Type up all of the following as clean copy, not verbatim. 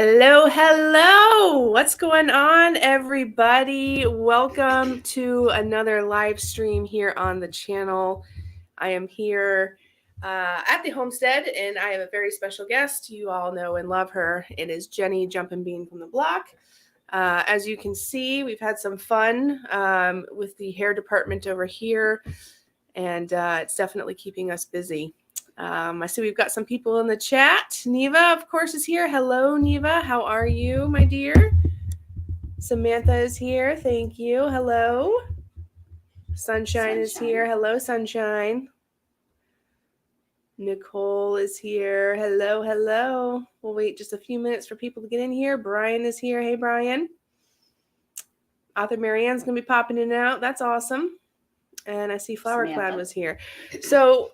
Hello, hello. What's going on, everybody? Welcome to another live stream here on the channel. I am here at the homestead, and I have a very special guest. You all know and love her. It is Jenny Jumpin' Bean from the block. As you can see, we've had some fun with the hair department over here, and it's definitely keeping us busy. I see we've got some people in the chat. Neva, of course, is here. Hello, Neva. How are you, my dear? Samantha is here. Thank you. Hello. Sunshine is here. Hello, Sunshine. Nicole is here. Hello, hello. We'll wait just a few minutes for people to get in here. Brian is here. Hey, Brian. Author Marianne's going to be popping in and out. That's awesome. And I see Flowerclad was here. So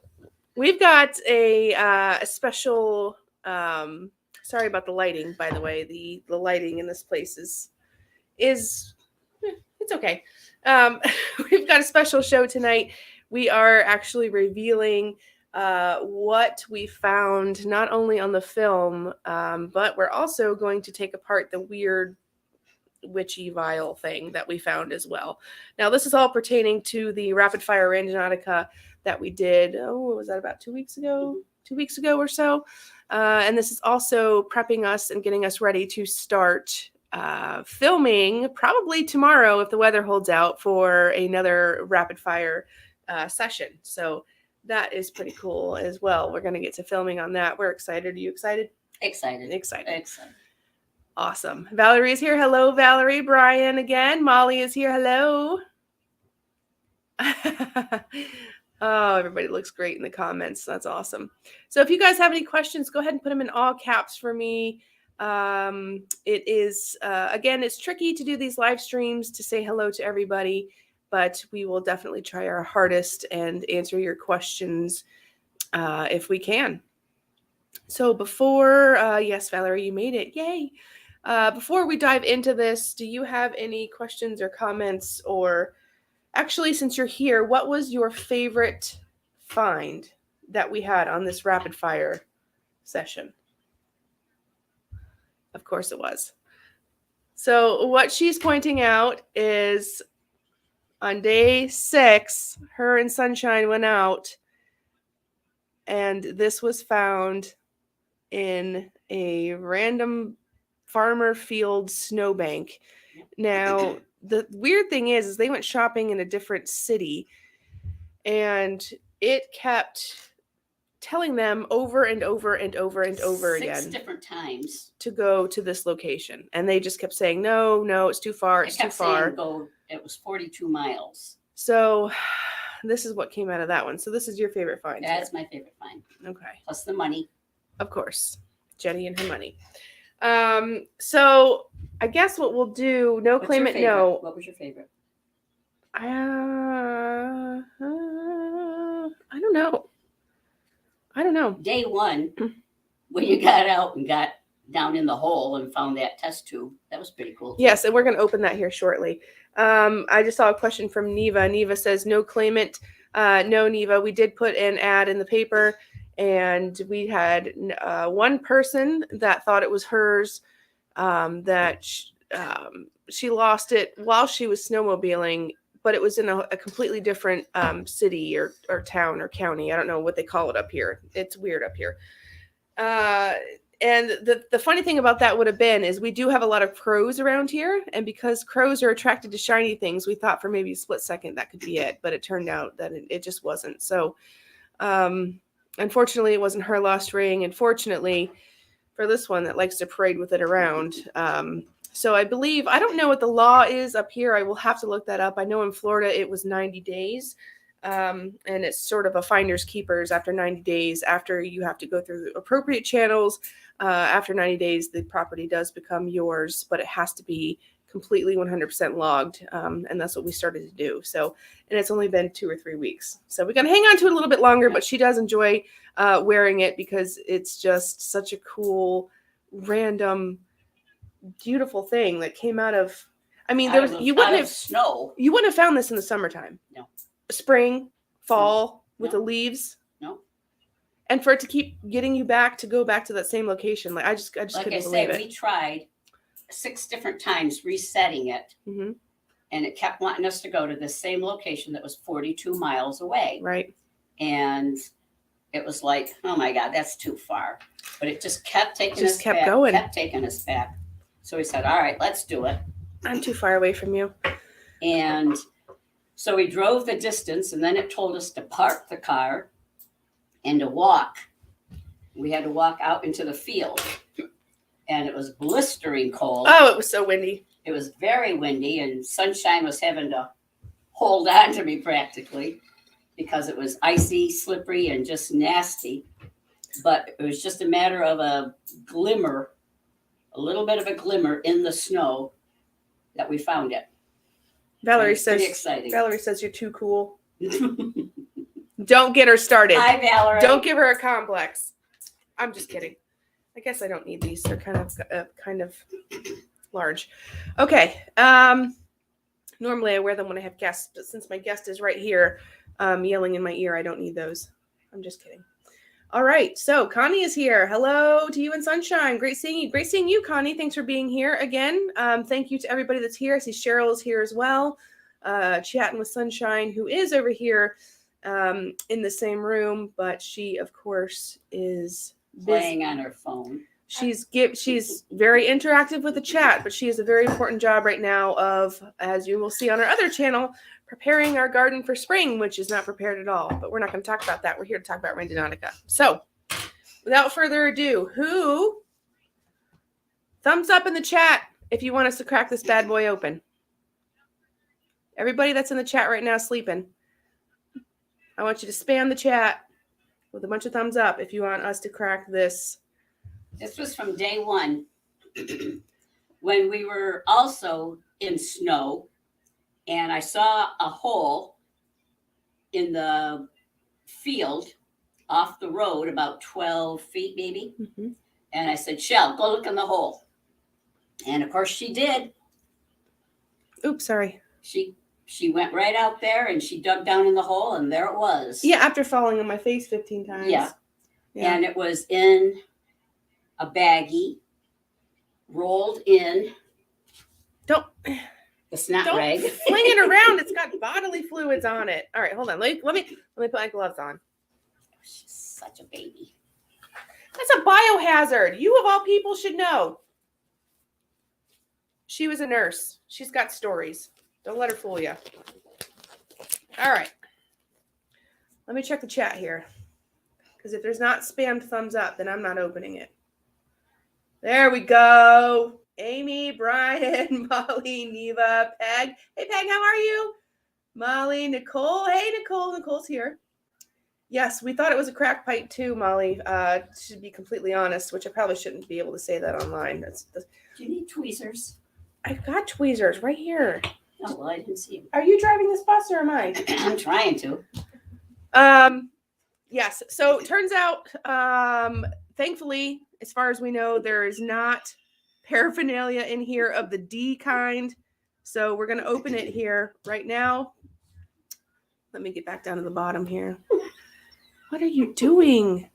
we've got a special, sorry about the lighting, by the way. The lighting in this place is it's okay. We've got a special show tonight. We are actually revealing what we found not only on the film, but we're also going to take apart the weird witchy vial thing that we found as well. Now, this is all pertaining to the Rapid Fire Randonautica that we did, what was that, about 2 weeks ago? 2 weeks ago or so. And this is also prepping us and getting us ready to start filming probably tomorrow, if the weather holds out, for another rapid fire session. So that is pretty cool as well. We're going to get to filming on that. We're excited. Are you excited? Excited. Awesome. Valerie is here. Hello, Valerie. Brian again. Molly is here. Hello. Oh, everybody looks great in the comments. That's awesome. So if you guys have any questions, go ahead and put them in all caps for me. It is, again, it's tricky to do these live streams to say hello to everybody, but we will definitely try our hardest and answer your questions if we can. So before, yes, Valerie, you made it. Yay. Before we dive into this, do you have any questions or comments? Or actually, since you're here, what was your favorite find that we had on this rapid fire session? Of course it was. So what she's pointing out is on day 6, her and Sunshine went out, and this was found in a random farmer field snowbank. Now, the weird thing is they went shopping in a different city, and it kept telling them over and over and over and over again 6 different times to go to this location, and they just kept saying no, it's too far, it's too far. It was 42 miles. So this is what came out of that one. So this is your favorite find. That's my favorite find. Okay. Plus the money. Of course. Jenny and her money. So I guess what we'll do, no What's claimant, no. What was your favorite? I don't know. Day 1, when you got out and got down in the hole and found that test tube, that was pretty cool. Yes, and we're going to open that here shortly. I just saw a question from Neva. Neva says, no claimant. No, Neva, we did put an ad in the paper, and we had one person that thought it was hers, that she lost it while she was snowmobiling, but it was in a completely different city or town or county. I don't know what they call it up here. It's weird up here. And the funny thing about that would have been is we do have a lot of crows around here. And because crows are attracted to shiny things, we thought for maybe a split second that could be it. But it turned out that it just wasn't. So unfortunately, it wasn't her lost ring. And fortunately for this one that likes to parade with it around. So I believe, I don't know what the law is up here. I will have to look that up. I know in Florida it was 90 days. And it's sort of a finders keepers after 90 days, after you have to go through the appropriate channels. After 90 days, the property does become yours, but it has to be completely 100% logged. And that's what we started to do. So, and it's only been 2 or 3 weeks. So we got to hang on to it a little bit longer, but she does enjoy wearing it because it's just such a cool, random, beautiful thing that came out of, I mean, there was, you wouldn't have snow. You wouldn't have found this in the summertime. No. Spring, fall, with the leaves. No. And for it to keep getting you back to go back to that same location, like I just Like couldn't I believe say, it. we tried 6 different times resetting it, Mm-hmm. and it kept wanting us to go to the same location that was 42 miles away. Right. And it was like, oh my God, that's too far. But it just kept taking Just us kept back, going. kept taking us back. So we said, all right, let's do it. I'm too far away from you. And so we drove the distance, and then it told us to park the car and to walk. We had to walk out into the field, and it was blistering cold. Oh, it was so windy. It was very windy, and Sunshine was having to hold on to me practically because it was icy, slippery, and just nasty. But it was just a matter of a glimmer, a little bit of a glimmer in the snow that we found it. Valerie Pretty says. exciting. Valerie says you're too cool. Don't get her started. Hi, Valerie. Don't give her a complex. I'm just kidding. I guess I don't need these. They're kind of large. Okay. Normally I wear them when I have guests, but since my guest is right here, yelling in my ear, I don't need those. I'm just kidding. All right. So Connie is here. Hello to you and Sunshine. Great seeing you. Great seeing you, Connie. Thanks for being here again. Thank you to everybody that's here. I see Cheryl is here as well. Chatting with Sunshine, who is over here in the same room, but she, of course, is playing on her phone. She's very interactive with the chat, but she has a very important job right now of, as you will see on our other channel, preparing our garden for spring, which is not prepared at all. But we're not going to talk about that. We're here to talk about Randonautica. So, without further ado, thumbs up in the chat if you want us to crack this bad boy open. Everybody that's in the chat right now sleeping, I want you to spam the chat with a bunch of thumbs up if you want us to crack this. This was from day one when we were also in snow, and I saw a hole in the field off the road about 12 feet maybe. Mm-hmm. And I said, Shell, go look in the hole. And of course she did. Oops, sorry. She went right out there and she dug down in the hole, and there it was. Yeah, after falling on my face 15 times. Yeah. And it was in a baggie, rolled in. It's not Don't rag. fling it around. It's got bodily fluids on it. All right, hold on. Let me put my gloves on. She's such a baby. That's a biohazard. You of all people should know. She was a nurse. She's got stories. Don't let her fool you. All right. Let me check the chat here. Because if there's not spammed thumbs up, then I'm not opening it. There we go. Amy, Brian, Molly, Neva, Peg. Hey, Peg, how are you? Molly, Nicole. Hey, Nicole. Nicole's here. Yes, we thought it was a crack pipe too, Molly. To be completely honest, which I probably shouldn't be able to say that online. Do you need tweezers? I've got tweezers right here. Oh, well, I didn't see them. Are you driving this bus or am I? I'm trying to. Yes. So it turns out, thankfully, as far as we know, there is not paraphernalia in here of the D kind. So we're going to open it here right now. Let me get back down to the bottom here. What are you doing?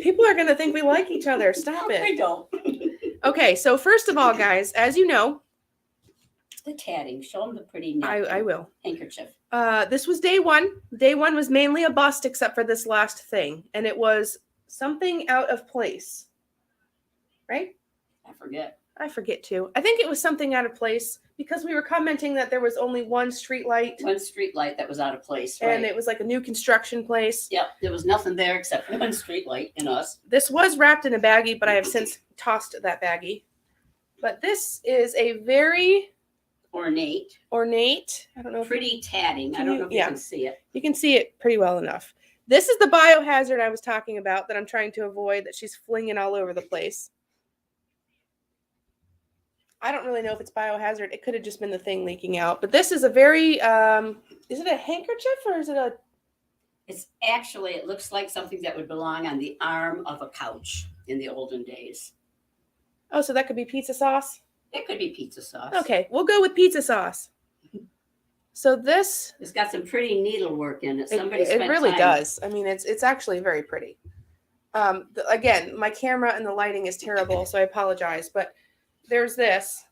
People are going to think we like each other. Stop it. We don't. Okay. So first of all, guys, as you know, the tatting. Show them the pretty napkin. I will. Handkerchief. This was day one. Day one was mainly a bust except for this last thing. And it was something out of place. Right? I forget too. I think it was something out of place because we were commenting that there was only one street light. One street light that was out of place, right? And it was like a new construction place. Yep. There was nothing there except one street light in us. This was wrapped in a baggie, but I have since tossed that baggie. But this is a very ornate. I don't know if pretty tatting. I don't know if you can see it. You can see it pretty well enough. This is the biohazard I was talking about that I'm trying to avoid, that she's flinging all over the place. I don't really know if it's biohazard. It could have just been the thing leaking out. But this is a very, is it a handkerchief or is it a? It's actually, it looks like something that would belong on the arm of a couch in the olden days. Oh, so that could be pizza sauce? It could be pizza sauce. Okay, we'll go with pizza sauce. So this, It's got some pretty needlework in it. it Somebody spent really time. does. I mean, it's actually very pretty. Again, my camera and the lighting is terrible, so I apologize. But there's this.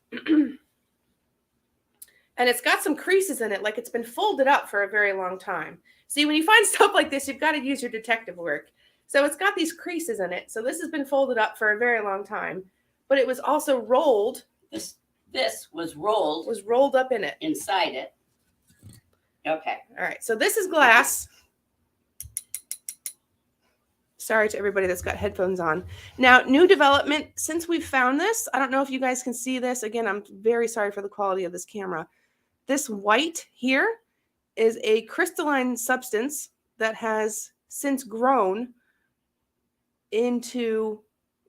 And it's got some creases in it, like it's been folded up for a very long time. See, when you find stuff like this, you've got to use your detective work. So it's got these creases in it. So this has been folded up for a very long time, but it was also rolled. This was rolled. Was rolled up in it. Inside it. Okay. All right. So this is glass. Sorry to everybody that's got headphones on. Now, new development since we've found this. I don't know if you guys can see this. Again, I'm very sorry for the quality of this camera. This white here is a crystalline substance that has since grown into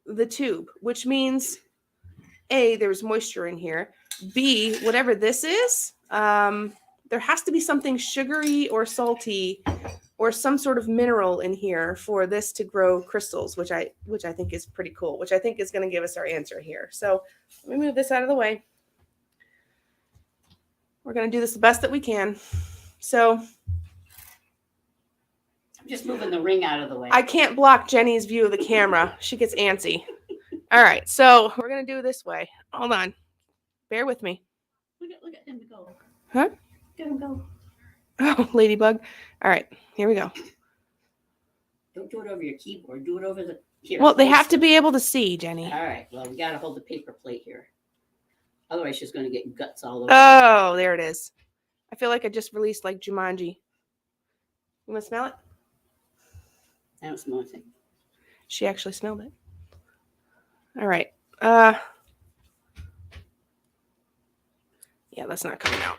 the tube, which means A, there's moisture in here. B, whatever this is, there has to be something sugary or salty or some sort of mineral in here for this to grow crystals, which I think is pretty cool, which I think is going to give us our answer here. So let me move this out of the way. We're going to do this the best that we can. So I'm just moving the ring out of the way. I can't block Jenny's view of the camera. She gets antsy. All right, so we're going to do it this way. Hold on. Bear with me. Look at him go. Huh? Let him go. Oh, ladybug. All right, here we go. Don't do it over your keyboard. Do it over the... Here. Well, they have to be able to see, Jenny. All right. Well, we got to hold the paper plate here. Otherwise, she's going to get guts all over. Oh, there it is. I feel like I just released like Jumanji. You want to smell it? I don't smell anything. She actually smelled it. All right. Yeah, that's not coming out.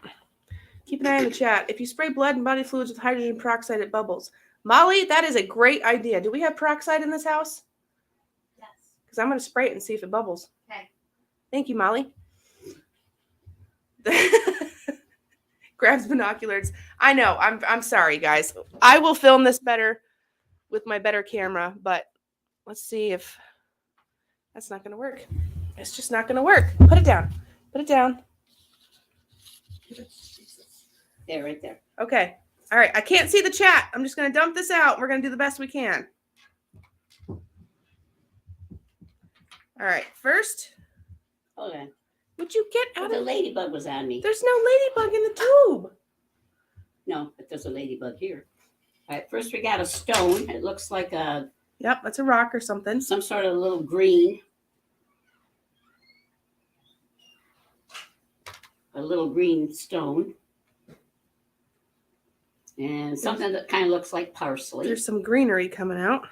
Keep an eye on the chat. If you spray blood and body fluids with hydrogen peroxide, it bubbles. Molly, that is a great idea. Do we have peroxide in this house? Yes. Because I'm going to spray it and see if it bubbles. Okay. Thank you, Molly. Grabs binoculars. I know. I'm sorry, guys. I will film this better with my better camera, but let's see if that's not going to work. It's just not going to work. Put it down. Put it down. There, right there. Okay. All right. I can't see the chat. I'm just going to dump this out. We're going to do the best we can. All right. First, Hold on. would you get Oh, out the of... ladybug was on me. There's no ladybug in the tube. No, but there's a ladybug here. All right. First, we got a stone. It looks like Yep, that's a rock or something. some sort of little green. A little green stone. And something that kind of looks like parsley. There's some greenery coming out.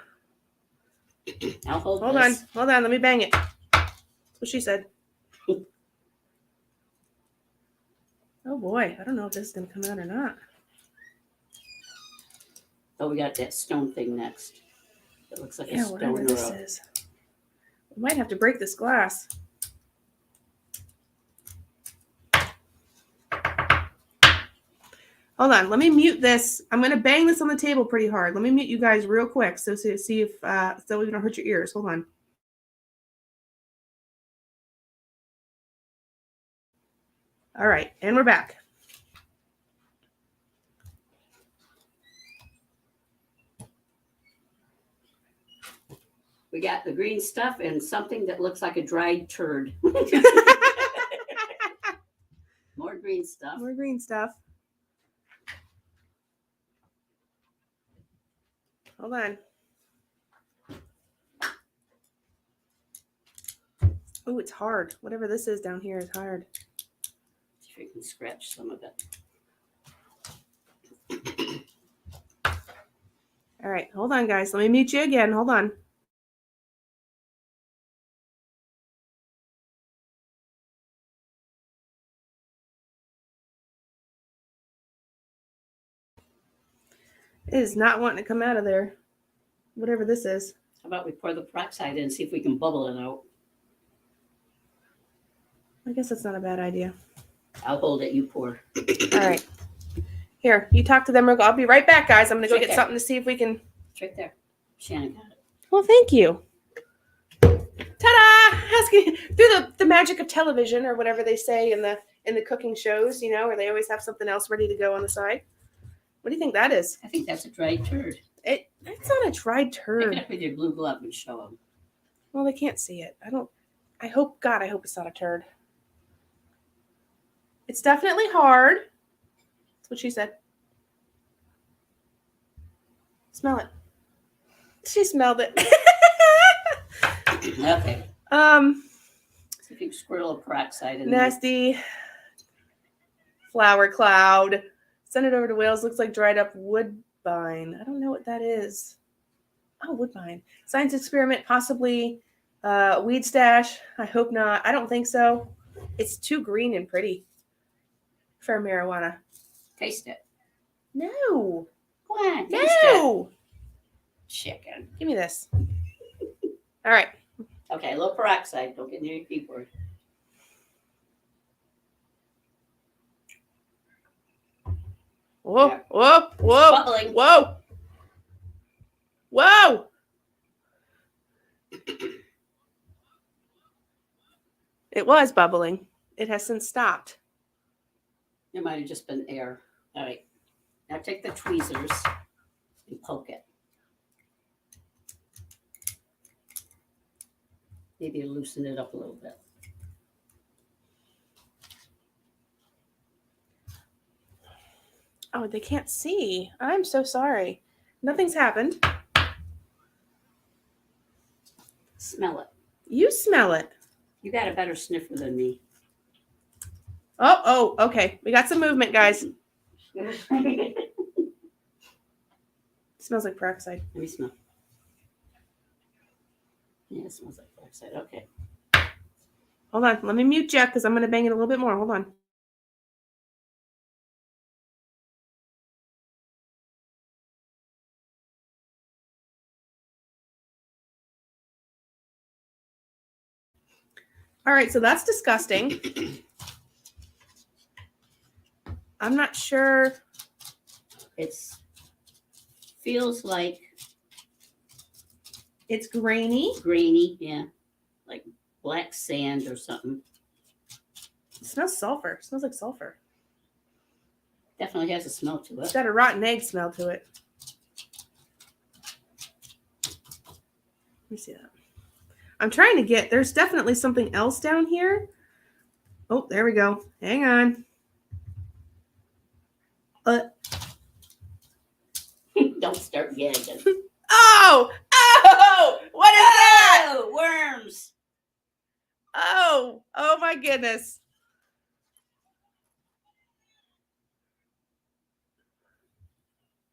I'll hold Hold this. on. Hold on. Let me bang it. That's what she said. Oh, boy. I don't know if this is going to come out or not. Oh, we got that stone thing next. It looks like a Yeah, stone whatever or this is. We might have to break this glass. Hold on. Let me mute this. I'm going to bang this on the table pretty hard. Let me mute you guys real quick so see if so we don't hurt your ears. Hold on. All right. And we're back. We got the green stuff and something that looks like a dried turd. More green stuff. More green stuff. Hold on. Oh, it's hard. Whatever this is down here is hard. See if we can scratch some of it. All right. Hold on, guys. Let me mute you again. Hold on. It is not wanting to come out of there. Whatever this is. How about we pour the peroxide in and see if we can bubble it out? I guess that's not a bad idea. I'll hold it, you pour. All right. Here, you talk to them. I'll be right back, guys. I'm going to go Right get there. something to see if we can. It's right there. Shannon got it. Well, thank you. Ta-da! Asking through the magic of television or whatever they say in the in the cooking shows, you know, where they always have something else ready to go on the side. What do you think that is? I think that's a dried turd. It's not a dried Pick it turd. up with your blue glove and show them. Well, they can't see it. I hope it's not a turd. It's definitely hard. That's what she said. Smell it. She smelled it. Okay. See if you can squirt a little peroxide in there. Nasty flower cloud. Send it over to Wales. Looks like dried up woodbine. I don't know what that is. Oh, woodbine. Science experiment, possibly weed stash. I hope not. I don't think so. It's too green and pretty for marijuana. Taste it. No. Come on, taste it. No. Chicken. Give me this. All right. Okay, a little peroxide. Don't get near your keyboard. Whoa, Yeah. whoa, whoa, Bubbling. whoa, whoa. It was bubbling. It has since stopped. It might have just been air. All right. Now take the tweezers and poke it. Maybe loosen it up a little bit. Oh, they can't see. I'm so sorry. Nothing's happened. Smell it. You smell it. You got a better sniffer than me. Oh, okay. We got some movement, guys. Smells like peroxide. Let me smell. Yeah, it smells like peroxide. Okay. Hold on. Let me mute you because I'm going to bang it a little bit more. Hold on. All right, so that's disgusting. I'm not sure. It's feels like It's grainy. grainy, yeah, like black sand or something. It smells sulfur. It smells like sulfur. Definitely has a smell to It's it. got a rotten egg smell to it. Let me see that. I'm trying to get, there's definitely something else down here. Oh, there we go. Hang on. Don't start gagging. Oh, what is that? Oh, worms. Oh my goodness.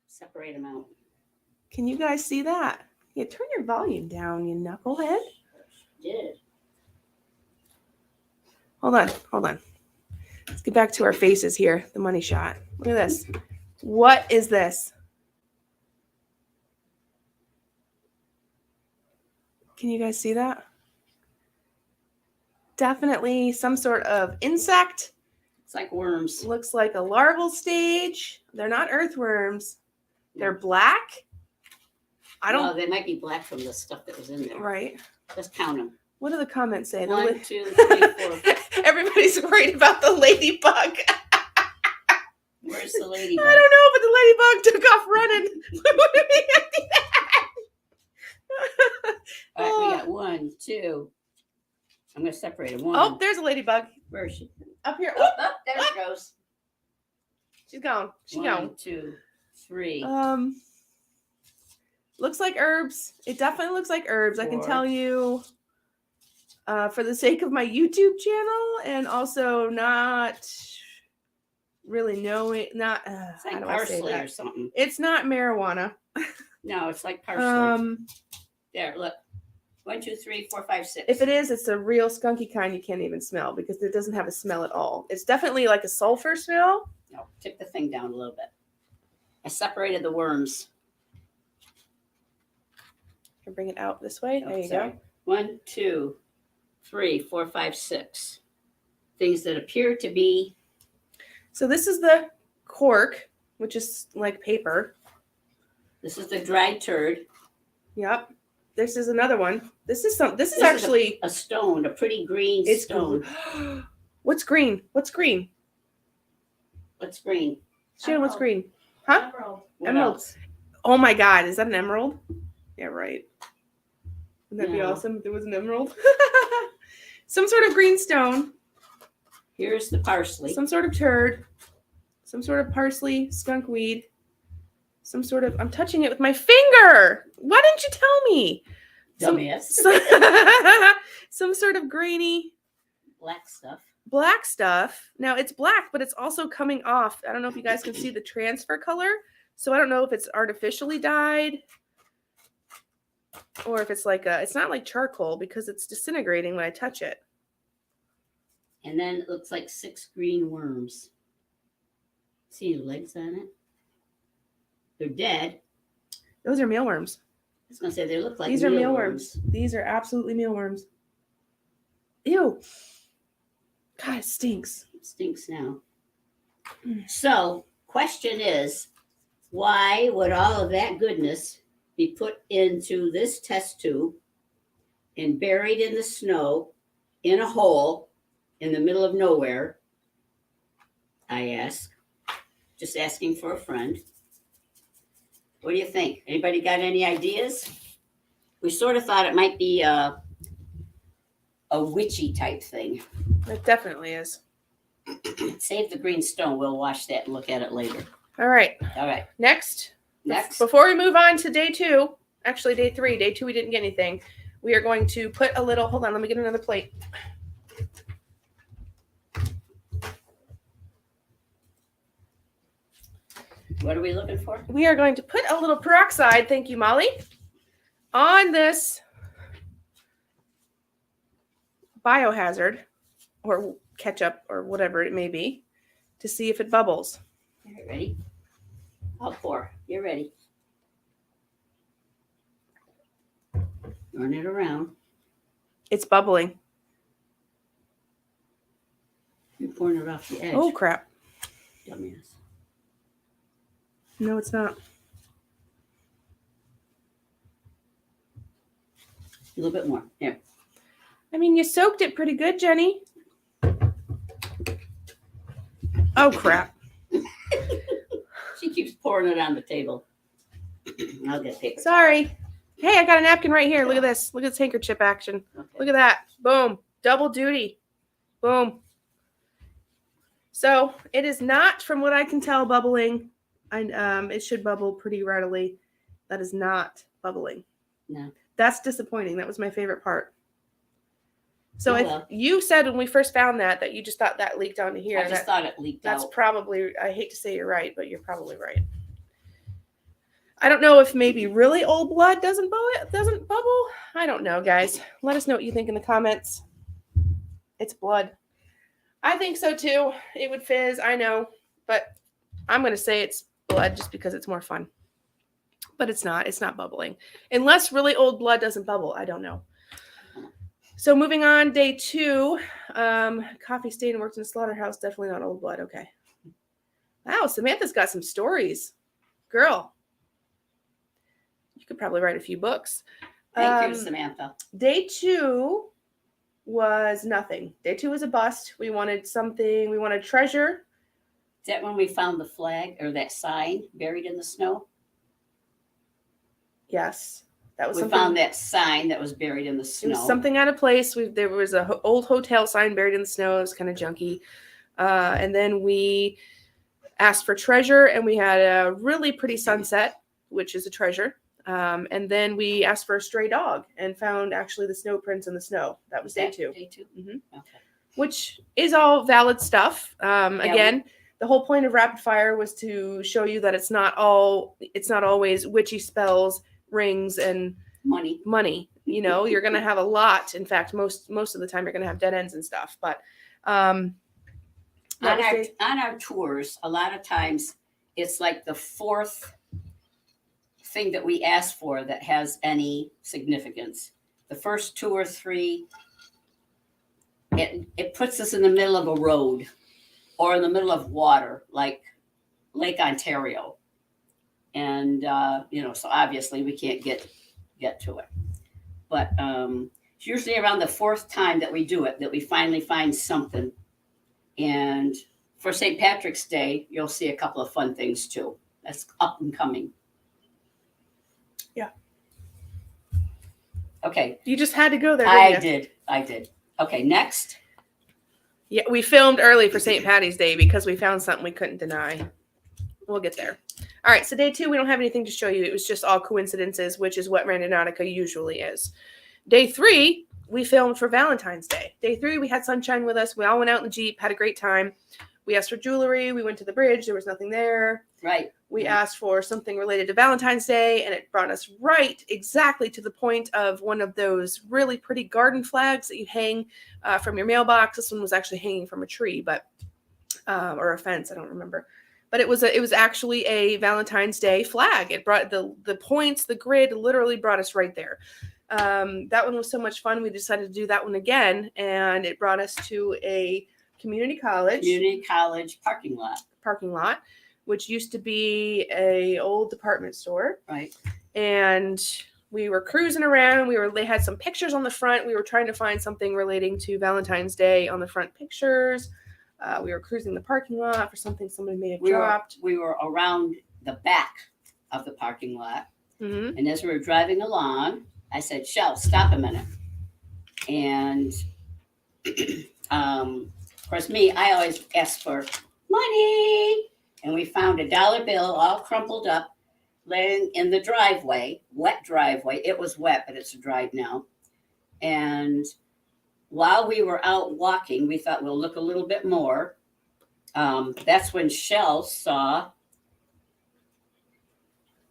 Separate them out. Can you guys see that? Yeah, turn your volume down, you knucklehead. Did. Hold on. Let's get back to our faces here. The money shot. Look at this. What is this? Can you guys see that? Definitely some sort of insect. It's like worms. Looks like a larval stage. They're not earthworms. They're black. I don't. No, they might be black from the stuff that was in there. Right. Just count them. What do the comments say? 1, 2, 3, 4. Everybody's worried about the ladybug. Where's the ladybug? I don't know, but the ladybug took off running. What do we have to do that? All right, we got 1, 2. I'm going to separate them. 1. Oh, there's a ladybug. Where is she? Up here. Oh, there she goes. She's gone. She's 1, gone. 2, 3. Looks like herbs. It definitely looks like herbs. I can 4. tell you for the sake of my YouTube channel and also not really knowing, not, It's how like do I say parsley or that? something. It's not marijuana. No, it's like parsley. There, look. 1, 2, 3, 4, 5, 6. If it is, it's a real skunky kind you can't even smell because it doesn't have a smell at all. It's definitely like a sulfur smell. No, tip the thing down a little bit. I separated the worms. Can bring it out this way. Oh, There you sorry. go. 1, 2, 3, 4, 5, 6. Things that appear to be. So this is the cork, which is like paper. This is the dried turd. Yep. This is another one. This is actually a stone, a pretty green it's stone. What's green? What's green? What's green? Shannon, what's Emerald. green? Huh? Emerald. What Emerald. else? Oh my God, is that an emerald? Yeah, right. Wouldn't that be No. awesome if there was an emerald? Some sort of green stone, Here's the parsley. some sort of turd, some sort of parsley, skunk weed, some sort of, I'm touching it with my finger. Why didn't you tell me? Dumbass. Some sort of grainy Black stuff. black stuff. Now it's black, but it's also coming off. I don't know if you guys can see the transfer color. So I don't know if it's artificially dyed or if it's like it's not like charcoal because it's disintegrating when I touch it. And then it looks like 6 green worms. See the legs on it? They're dead. Those are mealworms. I was going to say they look like These are mealworms. These are absolutely mealworms. Ew. God, it stinks. It stinks now. So, question is, why would all of that goodness be put into this test tube and buried in the snow in a hole in the middle of nowhere? I ask. Just asking for a friend. What do you think? Anybody got any ideas? We sort of thought it might be a witchy type thing. It definitely is. Save the green stone. We'll watch that and look at it later. All right. All right. Next. Next. Before we move on to day 2, actually day 3, day 2 we didn't get anything. We are going to put a little, hold on, let me get another plate. What are we looking for? We are going to put a little peroxide, thank you, Molly, on this biohazard or ketchup or whatever it may be to see if it bubbles. All right, ready? I'll pour. You're ready. Run it around. It's bubbling. You're pouring it off the edge. Oh, crap. Dumbass. No, it's not. A little bit more. Here. I mean, you soaked it pretty good, Jenny. Oh, crap. She keeps pouring it on the table. I'll get paper. Sorry. Hey, I got a napkin right here. Look at this. Look at this handkerchief action. Okay. Look at that. Boom. Double duty. Boom. So it is not, from what I can tell, bubbling. It should bubble pretty readily. That is not bubbling. No. That's disappointing. That was my favorite part. So Oh, if well. you said when we first found that you just thought that leaked onto here, I just thought it leaked that's out. probably, I hate to say you're right, but you're probably right. I don't know if maybe really old blood doesn't bubble. I don't know, guys. Let us know what you think in the comments. It's blood. I think so too. It would fizz, I know, but I'm going to say it's blood just because it's more fun. But it's not. It's not bubbling. Unless really old blood doesn't bubble. I don't know. So moving on, day 2. Coffee stain and worked in a slaughterhouse. Definitely not old blood. Okay. Wow, Samantha's got some stories. Girl. You could probably write a few books. Thank you, Samantha. Day 2 was nothing. Day 2 was a bust. We wanted something. We wanted treasure. Is that when we found the flag or that sign buried in the snow? Yes. That was We something. found that sign that was buried in the It snow. was something out of place. There was a old hotel sign buried in the snow. It was kind of junky. And then we asked for treasure, and we had a really pretty sunset, which is a treasure. And then we asked for a stray dog and found actually the snow prints in the snow. That was day 2. Day 2? Mhm. Okay. Which is all valid stuff. Again, the whole point of rapid fire was to show you that it's not always witchy spells, rings, and money. You know, you're going to have a lot. In fact, most of the time you're going to have dead ends and stuff. But on our tours, a lot of times it's like the 4th thing that we ask for that has any significance. The first 2 or 3, it puts us in the middle of a road or in the middle of water, like Lake Ontario. And, so obviously we can't get to it. But it's usually around the 4th time that we do it that we finally find something And for St. Patrick's Day, you'll see a couple of fun things too. That's up and coming. Yeah. Okay. You just had to go there. I didn't you? did. Okay, next. Yeah, we filmed early for St. Patty's Day because we found something we couldn't deny. We'll get there. All right, so day 2, we don't have anything to show you. It was just all coincidences, which is what Randonautica usually is. Day 3, we filmed for Valentine's Day. Day 3, we had Sunshine with us. We all went out in the Jeep, had a great time. We asked for jewelry. We went to the bridge. There was nothing there. Right. We asked for something related to Valentine's Day, and it brought us right exactly to the point of one of those really pretty garden flags that you hang from your mailbox. This one was actually hanging from a tree, but or a fence. I don't remember. But it was actually a Valentine's Day flag. It brought the points, the grid literally brought us right there. That one was so much fun. We decided to do that one again, and it brought us to a community college parking lot, which used to be a old department store. Right. And we were cruising around. They had some pictures on the front. We were trying to find something relating to Valentine's Day on the front pictures. We were cruising the parking lot for something somebody may have dropped. We were around the back of the parking lot. Mm-hmm. And as we were driving along, I said, Shell, stop a minute. And of course, I always ask for money. And we found a $1 bill all crumpled up, laying in the driveway, wet driveway. It was wet, but it's dried now. And while we were out walking, we thought we'll look a little bit more. That's when Shell saw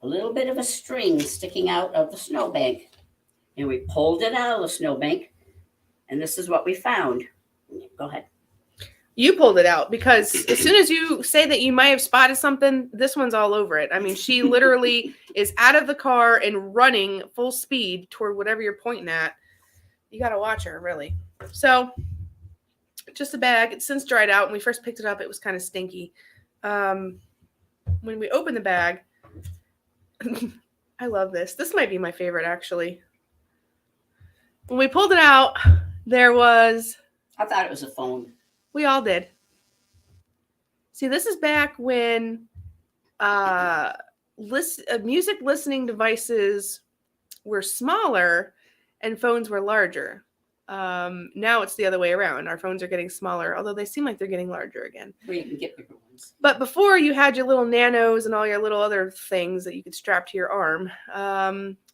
a little bit of a string sticking out of the snowbank. And we pulled it out of the snowbank. And this is what we found. Go ahead. You pulled it out because as soon as you say that you might have spotted something, this one's all over it. I mean, she literally is out of the car and running full speed toward whatever you're pointing at. You got to watch her, really. So, just a bag. It's since dried out. When we first picked it up, it was kind of stinky. When we opened the bag, I love this. This might be my favorite, actually. When we pulled it out, there was... I thought it was a phone. We all did. See, this is back when music listening devices were smaller and phones were larger. Now it's the other way around. Our phones are getting smaller, although they seem like they're getting larger again. Well, you can get bigger ones. But before, you had your little nanos and all your little other things that you could strap to your arm.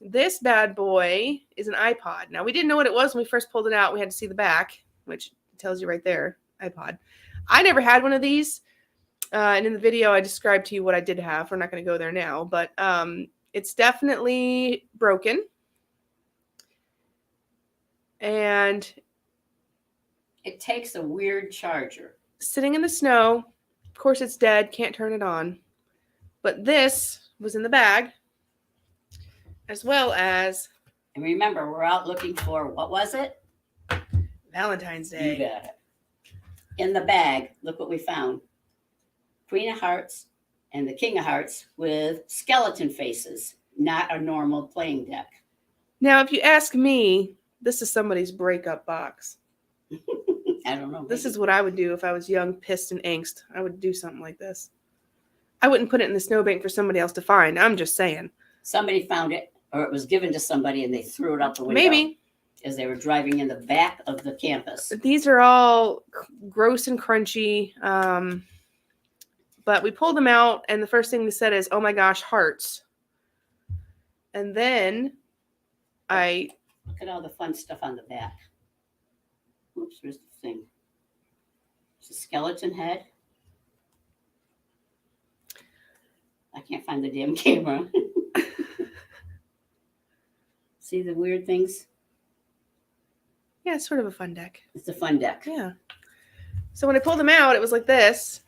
This bad boy is an iPod. Now, we didn't know what it was when we first pulled it out. We had to see the back, which tells you right there, iPod. I never had one of these. And in the video, I described to you what I did have. We're not going to go there now. But it's definitely broken. And it takes a weird charger. Sitting in the snow. Of course, it's dead. Can't turn it on. But this was in the bag. As well as... And remember, we're out looking for, what was it? Valentine's Day. You got it. In the bag, look what we found. Queen of Hearts and the King of Hearts with skeleton faces, not a normal playing deck. Now, if you ask me, this is somebody's breakup box. I don't know. Maybe. This is what I would do if I was young, pissed, and angst. I would do something like this. I wouldn't put it in the snowbank for somebody else to find. I'm just saying. Somebody found it, or it was given to somebody, and they threw it out the window. Maybe. As they were driving in the back of the campus. These are all gross and crunchy. But we pulled them out, and the first thing we said is, oh my gosh, hearts. And then Look at all the fun stuff on the back. Oops, where's the thing? It's a skeleton head. I can't find the damn camera. See the weird things? Yeah, it's sort of a fun deck. It's a fun deck. Yeah. So when I pulled them out, it was like this.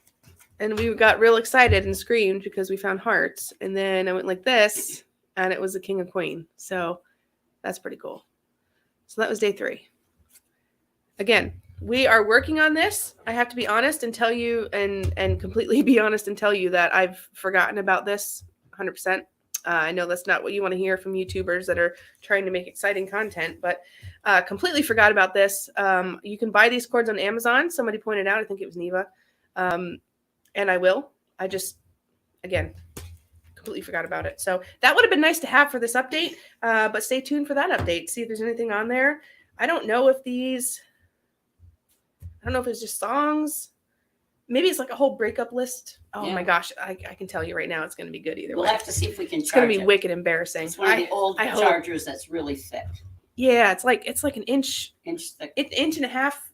And we got real excited and screamed because we found hearts. And then I went like this, and it was the King and Queen. So that's pretty cool. So that was day 3. Again, we are working on this. I have to be honest and tell you and completely be honest and tell you that I've forgotten about this 100%. I know that's not what you want to hear from YouTubers that are trying to make exciting content, but Completely forgot about this. You can buy these cords on Amazon. Somebody pointed out, I think it was Neva. And I will. I just, again, completely forgot about it. So that would have been nice to have for this update. But stay tuned for that update. See if there's anything on there. I don't know if it's just songs. Maybe it's like a whole breakup list. Oh my gosh. I can tell you right now, it's going to be good either way. We'll have to see if we can charge it. It's going to be wicked embarrassing. It's one of the old chargers that's really thick. Yeah, it's like an inch thick. It's an inch and a half.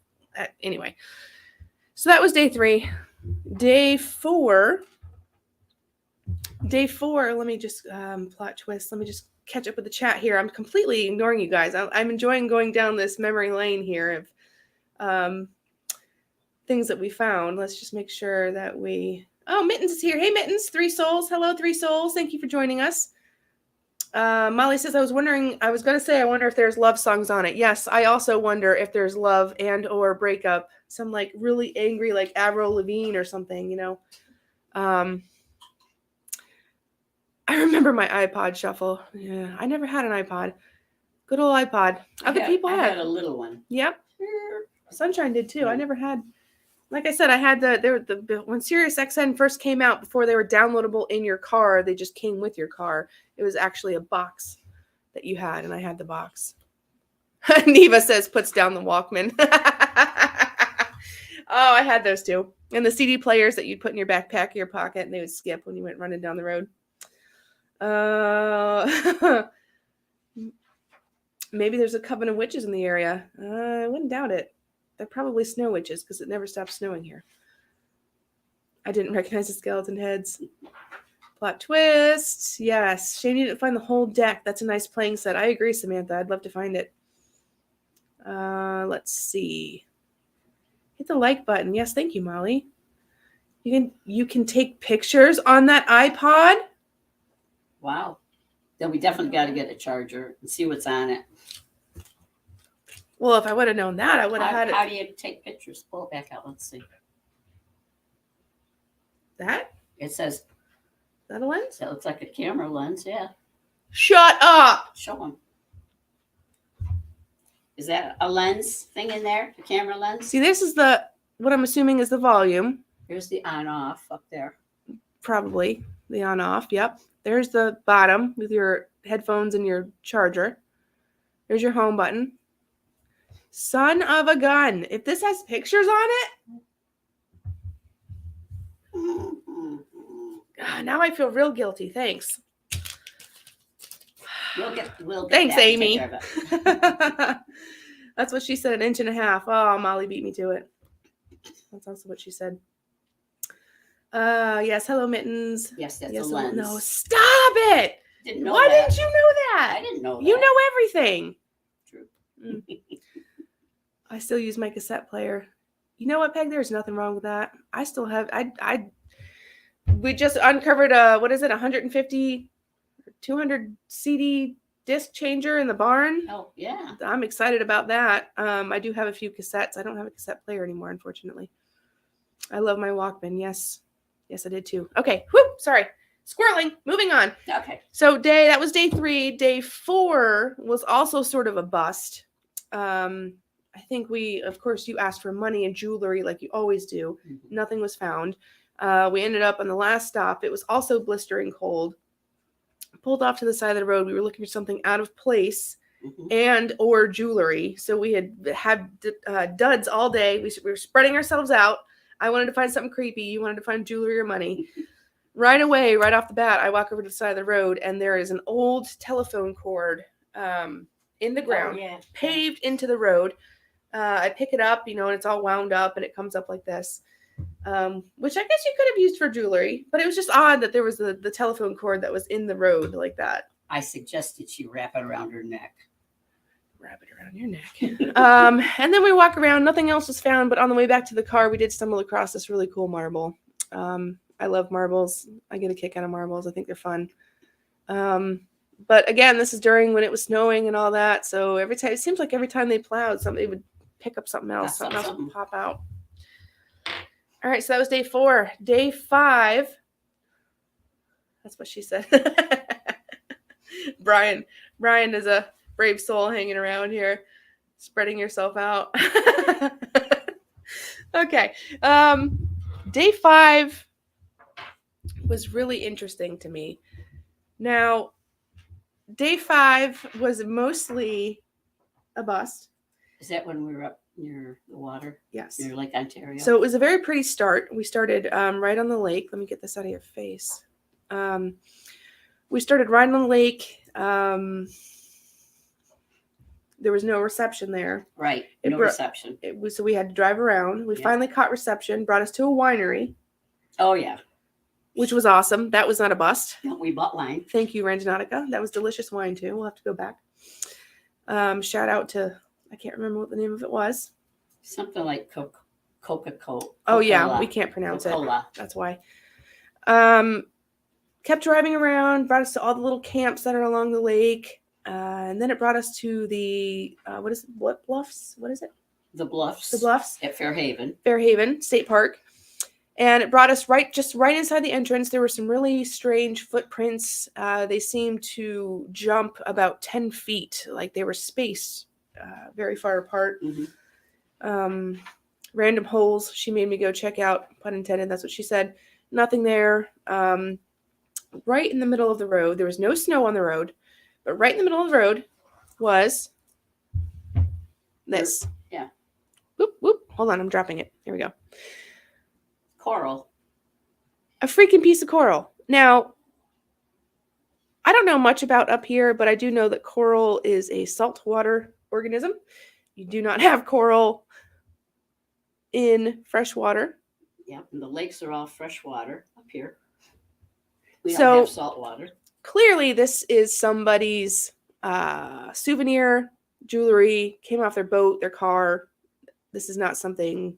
Anyway, so that was day 3. Day 4. Let me just plot twist. Let me just catch up with the chat here. I'm completely ignoring you guys. I'm enjoying going down this memory lane here of things that we found. Let's just make sure that Mittens is here. Hey, Mittens, 3 souls. Hello, 3 souls. Thank you for joining us. Molly says, I wonder if there's love songs on it. Yes, I also wonder if there's love and or breakup. Some like really angry, like Avril Lavigne or something, you know. I remember my iPod shuffle. Yeah, I never had an iPod. Good old iPod. Other people had. I had a little one. Yep. Sunshine did too. I never had. Like I said, I had when Sirius XM first came out, before they were downloadable in your car, they just came with your car. It was actually a box that you had, and I had the box. Neva says, puts down the Walkman. Oh, I had those too. And the CD players that you'd put in your backpack or your pocket, and they would skip when you went running down the road. Maybe there's a coven of witches in the area. I wouldn't doubt it. They're probably snow witches because it never stops snowing here. I didn't recognize the skeleton heads. Plot twist. Yes. Shane didn't find the whole deck. That's a nice playing set. I agree, Samantha. I'd love to find it. Let's see. Hit the like button. Yes, thank you, Molly. You can take pictures on that iPod? Wow. Then we definitely got to get a charger and see what's on it. Well, if I would have known that, I would have had it. How do you take pictures? Pull it back out. Let's see. That? It says. Is that a lens? That looks like a camera lens, yeah. Shut up! Show them. Is that a lens thing in there? The camera lens? See, this is what I'm assuming is the volume. Here's the on-off up there. Probably. The on-off, yep. There's the bottom with your headphones and your charger. There's your home button. Son of a gun. If this has pictures on it. God, now I feel real guilty. Thanks. We'll get Thanks, that Amy. and take care of it. That's what she said, 1.5 inches. Oh, Molly beat me to it. That's also what she said. Yes, hello, Mittens. Yes, that's a lens. No, stop it. Why didn't you know that? I didn't know that. You know everything. True. I still use my cassette player. You know what, Peg? There's nothing wrong with that. I still have. We just uncovered a 150, 200 CD disc changer in the barn. Oh yeah. I'm excited about that. I do have a few cassettes. I don't have a cassette player anymore, unfortunately. I love my Walkman. Yes, I did too. Okay. Whoop. Sorry. Squirreling. Moving on. Okay. So that was day 3. Day 4 was also sort of a bust. I think of course, you asked for money and jewelry like you always do. Mm-hmm. Nothing was found. We ended up on the last stop. It was also blistering cold. Pulled off to the side of the road. We were looking for something out of place and or jewelry. So we had duds all day. We were spreading ourselves out. I wanted to find something creepy. You wanted to find jewelry or money. Right away, right off the bat, I walk over to the side of the road, and there is an old telephone cord in the ground, paved into the road. I pick it up, and it's all wound up, and it comes up like this, which I guess you could have used for jewelry, but it was just odd that there was the telephone cord that was in the road like that. I suggested she wrap it around her neck. Wrap it around your neck. And then we walk around. Nothing else was found, but on the way back to the car, we did stumble across this really cool marble. I love marbles. I get a kick out of marbles. I think they're fun. But again, this is during when it was snowing and all that. So it seems like every time they plowed, they would pick up something else. Something else would pop out. All right, so that was day 4. Day 5. That's what she said. Brian is a brave soul hanging around here. Spreading yourself out. Okay. Day 5 was really interesting to me. Now, day 5 was mostly a bust. Is that when we were up near the water? Yes. Near Lake Ontario? So it was a very pretty start. We started right on the lake. Let me get this out of your face. We started right on the lake. There was no reception there. Right. No reception. So we had to drive around. We finally caught reception, brought us to a winery. Oh, yeah. Which was awesome. That was not a bust. No, we bought wine. Thank you, Randonautica. That was delicious wine, too. We'll have to go back. Shout out to, I can't remember what the name of it was. Something like Coca-Cola. Oh, yeah. We can't pronounce Coca-Cola. it. That's why. Kept driving around, brought us to all the little camps that are along the lake. And then it brought us to the, what bluffs? What is it? The Bluffs. The Bluffs. At Fairhaven. Fairhaven State Park. And it brought us right inside the entrance. There were some really strange footprints. They seemed to jump about 10 feet, like they were spaced very far apart. Mm-hmm. Random holes she made me go check out, pun intended, that's what she said. Nothing there. Right in the middle of the road, there was no snow on the road, but right in the middle of the road was this. Yeah. Whoop, whoop. Hold on, I'm dropping it. Here we go. Coral. A freaking piece of coral. Now, I don't know much about up here, but I do know that coral is a saltwater organism. You do not have coral in fresh water. Yeah, and the lakes are all fresh water up here. We don't have salt water. Clearly, this is somebody's souvenir, jewelry, came off their boat, their car. This is not something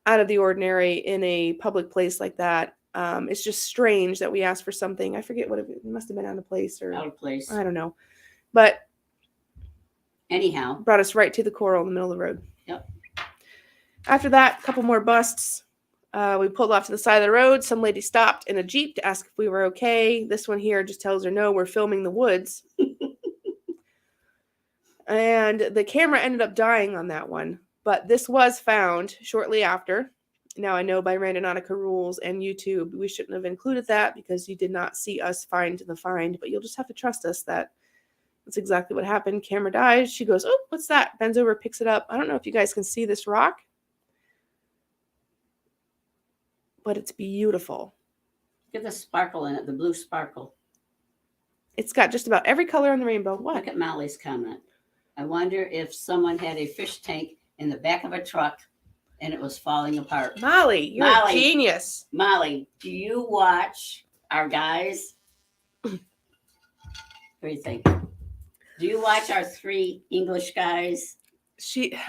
out of the ordinary in a public place like that. It's just strange that we asked for something. I forget what it must have been out of place or out of place. I don't know. But anyhow, brought us right to the coral in the middle of the road. Yep. After that, a couple more busts. We pulled off to the side of the road. Some lady stopped in a Jeep to ask if we were okay. This one here just tells her, no, we're filming the woods. And the camera ended up dying on that one. But this was found shortly after. Now I know by Randonautica rules and YouTube, we shouldn't have included that because you did not see us find the find. But you'll just have to trust us that that's exactly what happened. Camera dies. She goes, oh, what's that? Bends over, picks it up. I don't know if you guys can see this rock. But it's beautiful. Look at the sparkle in it, the blue sparkle. It's got just about every color on the rainbow. What? Look at Molly's comment. I wonder if someone had a fish tank in the back of a truck and it was falling apart. Molly, you're a genius. Molly, do you watch our guys? What do you think? Do you watch our 3 English guys?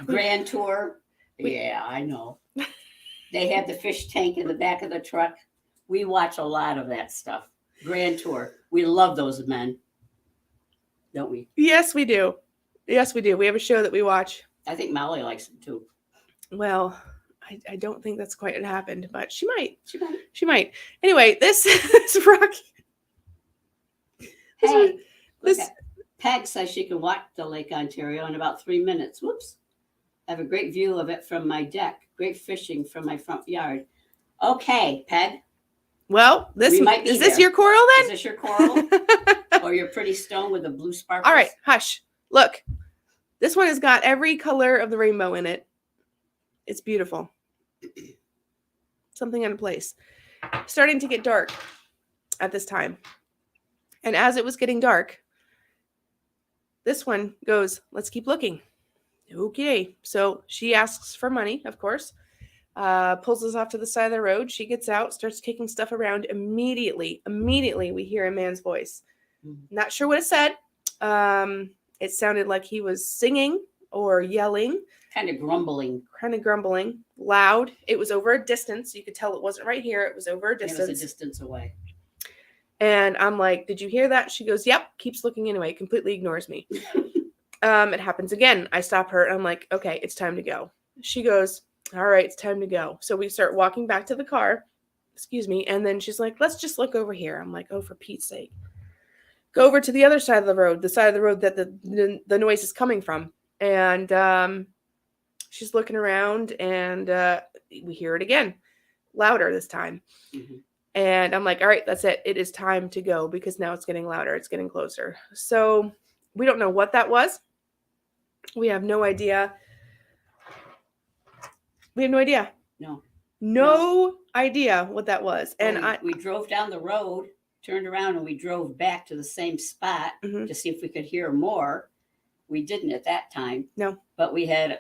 Grand Tour? Yeah, I know. They have the fish tank in the back of the truck. We watch a lot of that stuff. Grand Tour. We love those men. Don't we? Yes, we do. Yes, we do. We have a show that we watch. I think Molly likes them too. Well, I don't think that's quite what happened, but she might. She might. Anyway, this Rocky. Hey, Peg says she can walk to Lake Ontario in about 3 minutes. Whoops. I have a great view of it from my deck. Great fishing from my front yard. Okay, Peg. Well, is this your coral then? Is this your coral? Or your pretty stone with the blue sparkles? All right, hush. Look, this one has got every color of the rainbow in it. It's beautiful. Something out of place. Starting to get dark at this time. And as it was getting dark, this one goes, let's keep looking. Okay. So she asks for money, of course. Pulls us off to the side of the road. She gets out, starts kicking stuff around. Immediately, we hear a man's voice. Not sure what it said. It sounded like he was singing or yelling. Kind of grumbling. Loud. It was over a distance. You could tell it wasn't right here. It was over a distance. It was a distance away. And I'm like, did you hear that? She goes, yep. Keeps looking anyway. Completely ignores me. It happens again. I stop her and I'm like, okay, it's time to go. She goes, all right, it's time to go. So we start walking back to the car. Excuse me. And then she's like, let's just look over here. I'm like, oh, for Pete's sake. Go over to the other side of the road, the side of the road that the noise is coming from. And she's looking around, and we hear it again, louder this time. Mm-hmm. And I'm like, all right, that's it. It is time to go, because now it's getting louder. It's getting closer. So we don't know what that was. We have no idea. No idea what that was. Well, And we drove down the road, turned around, and we drove back to the same spot Mhm. to see if we could hear more. We didn't at that time. No. But we had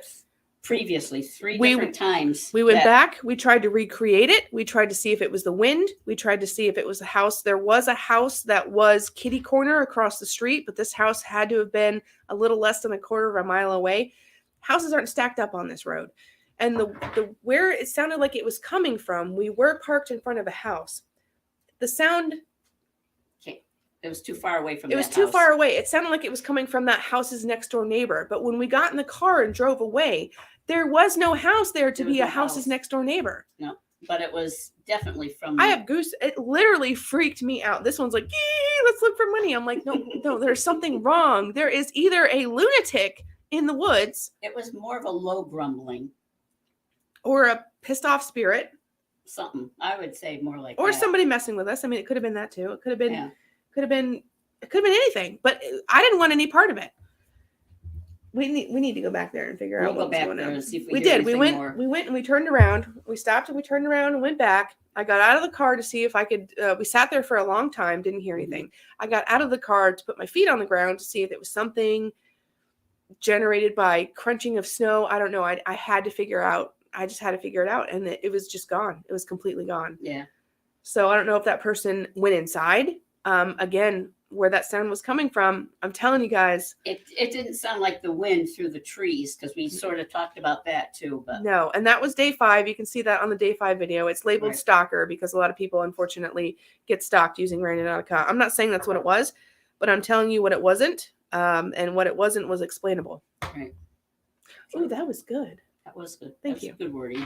previously three We- different times. we went back. We tried to recreate it. We tried to see if it was the wind. We tried to see if it was a house. There was a house that was kitty corner across the street, but this house had to have been a little less than a quarter of a mile away. Houses aren't stacked up on this road. And the where it sounded like it was coming from, we were parked in front of a house. The sound, it was too far away from it was too far away. It sounded like it was coming from that house's next door neighbor. But when we got in the car and drove away, there was no house there to be a house's next door neighbor. No, but it was definitely from. I have goose. It literally freaked me out. This one's like, let's look for money. I'm like, no, there's something wrong. There is either a lunatic in the woods. It was more of a low grumbling. Or a pissed off spirit. Something. I would say more like or that. somebody messing with us. I mean, it could have been that too. It could have been, Yeah. it could have been anything. But I didn't want any part of it. We need to go back there and figure out what's going on. And see if We hear did. We anything went. more. We went and we turned around. We stopped and we turned around and went back. I got out of the car to see if I could. We sat there for a long time. Didn't hear anything. I got out of the car to put my feet on the ground to see if it was something generated by crunching of snow. I don't know. I had to figure out. I just had to figure it out, and it was just gone. It was completely gone. Yeah. So I don't know if that person went inside. Again, where that sound was coming from, I'm telling you guys. It didn't sound like the wind through the trees, because we sort of talked about that too. But no, and that was day 5. You can see that on the day 5 video. It's labeled Right. stalker because a lot of people, unfortunately, get stalked using Randonautica. I'm not saying that's what it was, but I'm telling you what it wasn't. And what it wasn't was explainable. Right. Oh, that was good. That was good. Thank That's you. Good wording.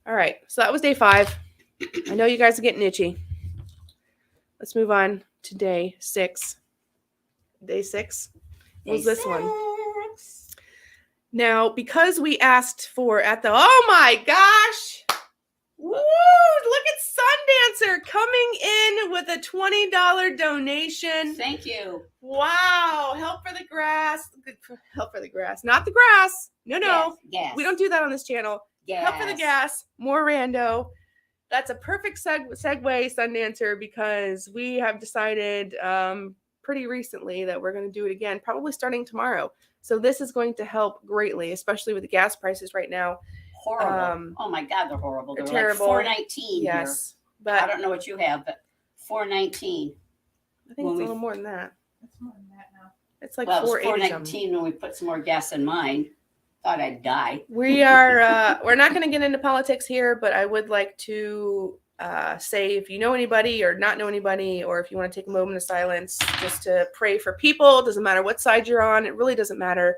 All right, so that was day 5. I know you guys are getting itchy. Let's move on to day 6. Day 6 was this one. Now, because we asked for oh my gosh! Woo! Look at Sundancer coming in with a $20 donation. Thank you. Wow! Help for the grass. Help for the grass. Not the grass. No. Gas. We don't do that on this channel. Gas. Help for the gas. More rando. That's a perfect segue, Sundancer, because we have decided pretty recently that we're going to do it again, probably starting tomorrow. So this is going to help greatly, especially with the gas prices right now. Horrible. Oh my God, they're horrible. They're terrible. Like $4.19 Yes, here. but I don't know what you have, but $4.19. I think it's a little more than that. It's more than that now. It's like Well, it was $4.80 $4.19 when we put some more gas in mine. Thought I'd die. We are we're not going to get into politics here, but I would like to say, if you know anybody or not know anybody, or if you want to take a moment of silence just to pray for people, doesn't matter what side you're on, it really doesn't matter.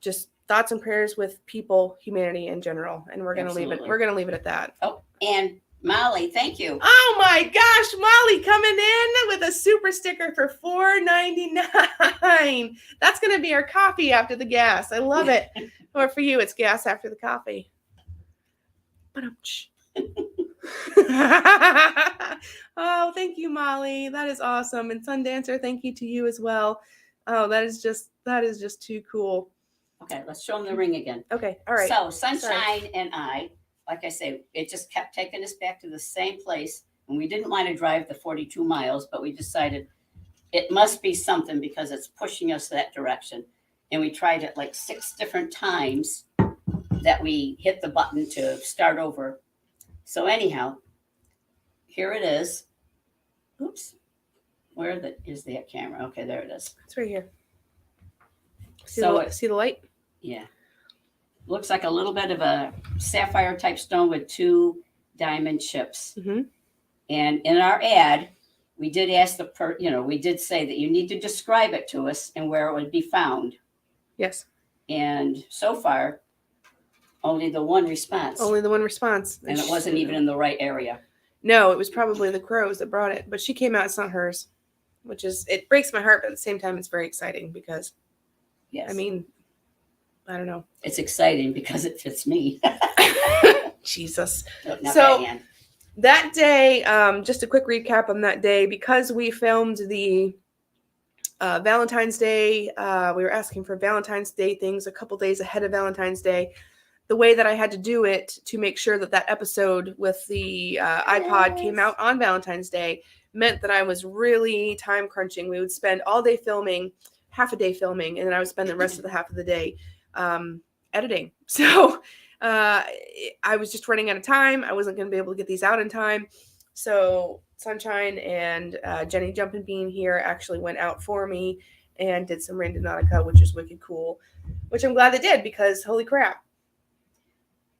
Just thoughts and prayers with people, humanity in general, and we're going to leave it. Absolutely. We're going to leave it at that. Oh, and Molly, thank you. Oh my gosh, Molly coming in with a super sticker for $4.99. That's going to be our coffee after the gas. I love it. Or for you, it's gas after the coffee. Oh, thank you, Molly. That is awesome. And Sundancer, thank you to you as well. Oh, that is just too cool. Okay, let's show them the ring again. Okay, all right. So Sunshine and I, like I say, it just kept taking us back to the same place. And we didn't want to drive the 42 miles, but we decided it must be something because it's pushing us that direction. And we tried it like 6 different times that we hit the button to start over. So anyhow, here it is. Oops. Where is that camera? Okay, there it is. It's right here. See the light? Yeah. Looks like a little bit of a sapphire type stone with 2 diamond chips. Mm-hmm. And in our ad, we did ask we did say that you need to describe it to us and where it would be found. Yes. And so far, only the one response. Only the one response. And it wasn't even in the right area. No, it was probably the crows that brought it, but she came out. It's not hers, it breaks my heart, but at the same time, it's very exciting because, Yes. I mean, I don't know. It's exciting because it fits me. Jesus. No, not So- that hand. That day, just a quick recap on that day, because we filmed the Valentine's Day, we were asking for Valentine's Day things a couple days ahead of Valentine's Day. The way that I had to do it to make sure that that episode with the iPod came out on Valentine's Day meant that I was really time crunching. We would spend all day filming, half a day filming, and then I would spend the rest of the half of the day editing. So I was just running out of time. I wasn't going to be able to get these out in time. So Sunshine and Jenny Jumpin' Bean here actually went out for me and did some Randonautica, which is wicked cool, which I'm glad they did because holy crap.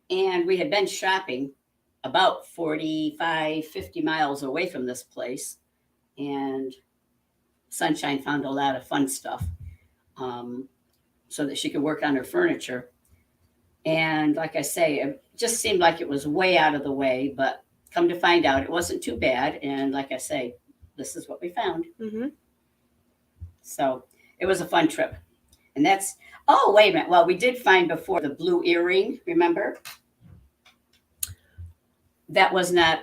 And we had been shopping about 45, 50 miles away from this place. And Sunshine found a lot of fun stuff so that she could work on her furniture. And like I say, it just seemed like it was way out of the way, but come to find out, it wasn't too bad. And like I say, this is what we found. Mm-hmm. So it was a fun trip. And that's, oh, wait a minute. Well, we did find before the blue earring, remember? That was not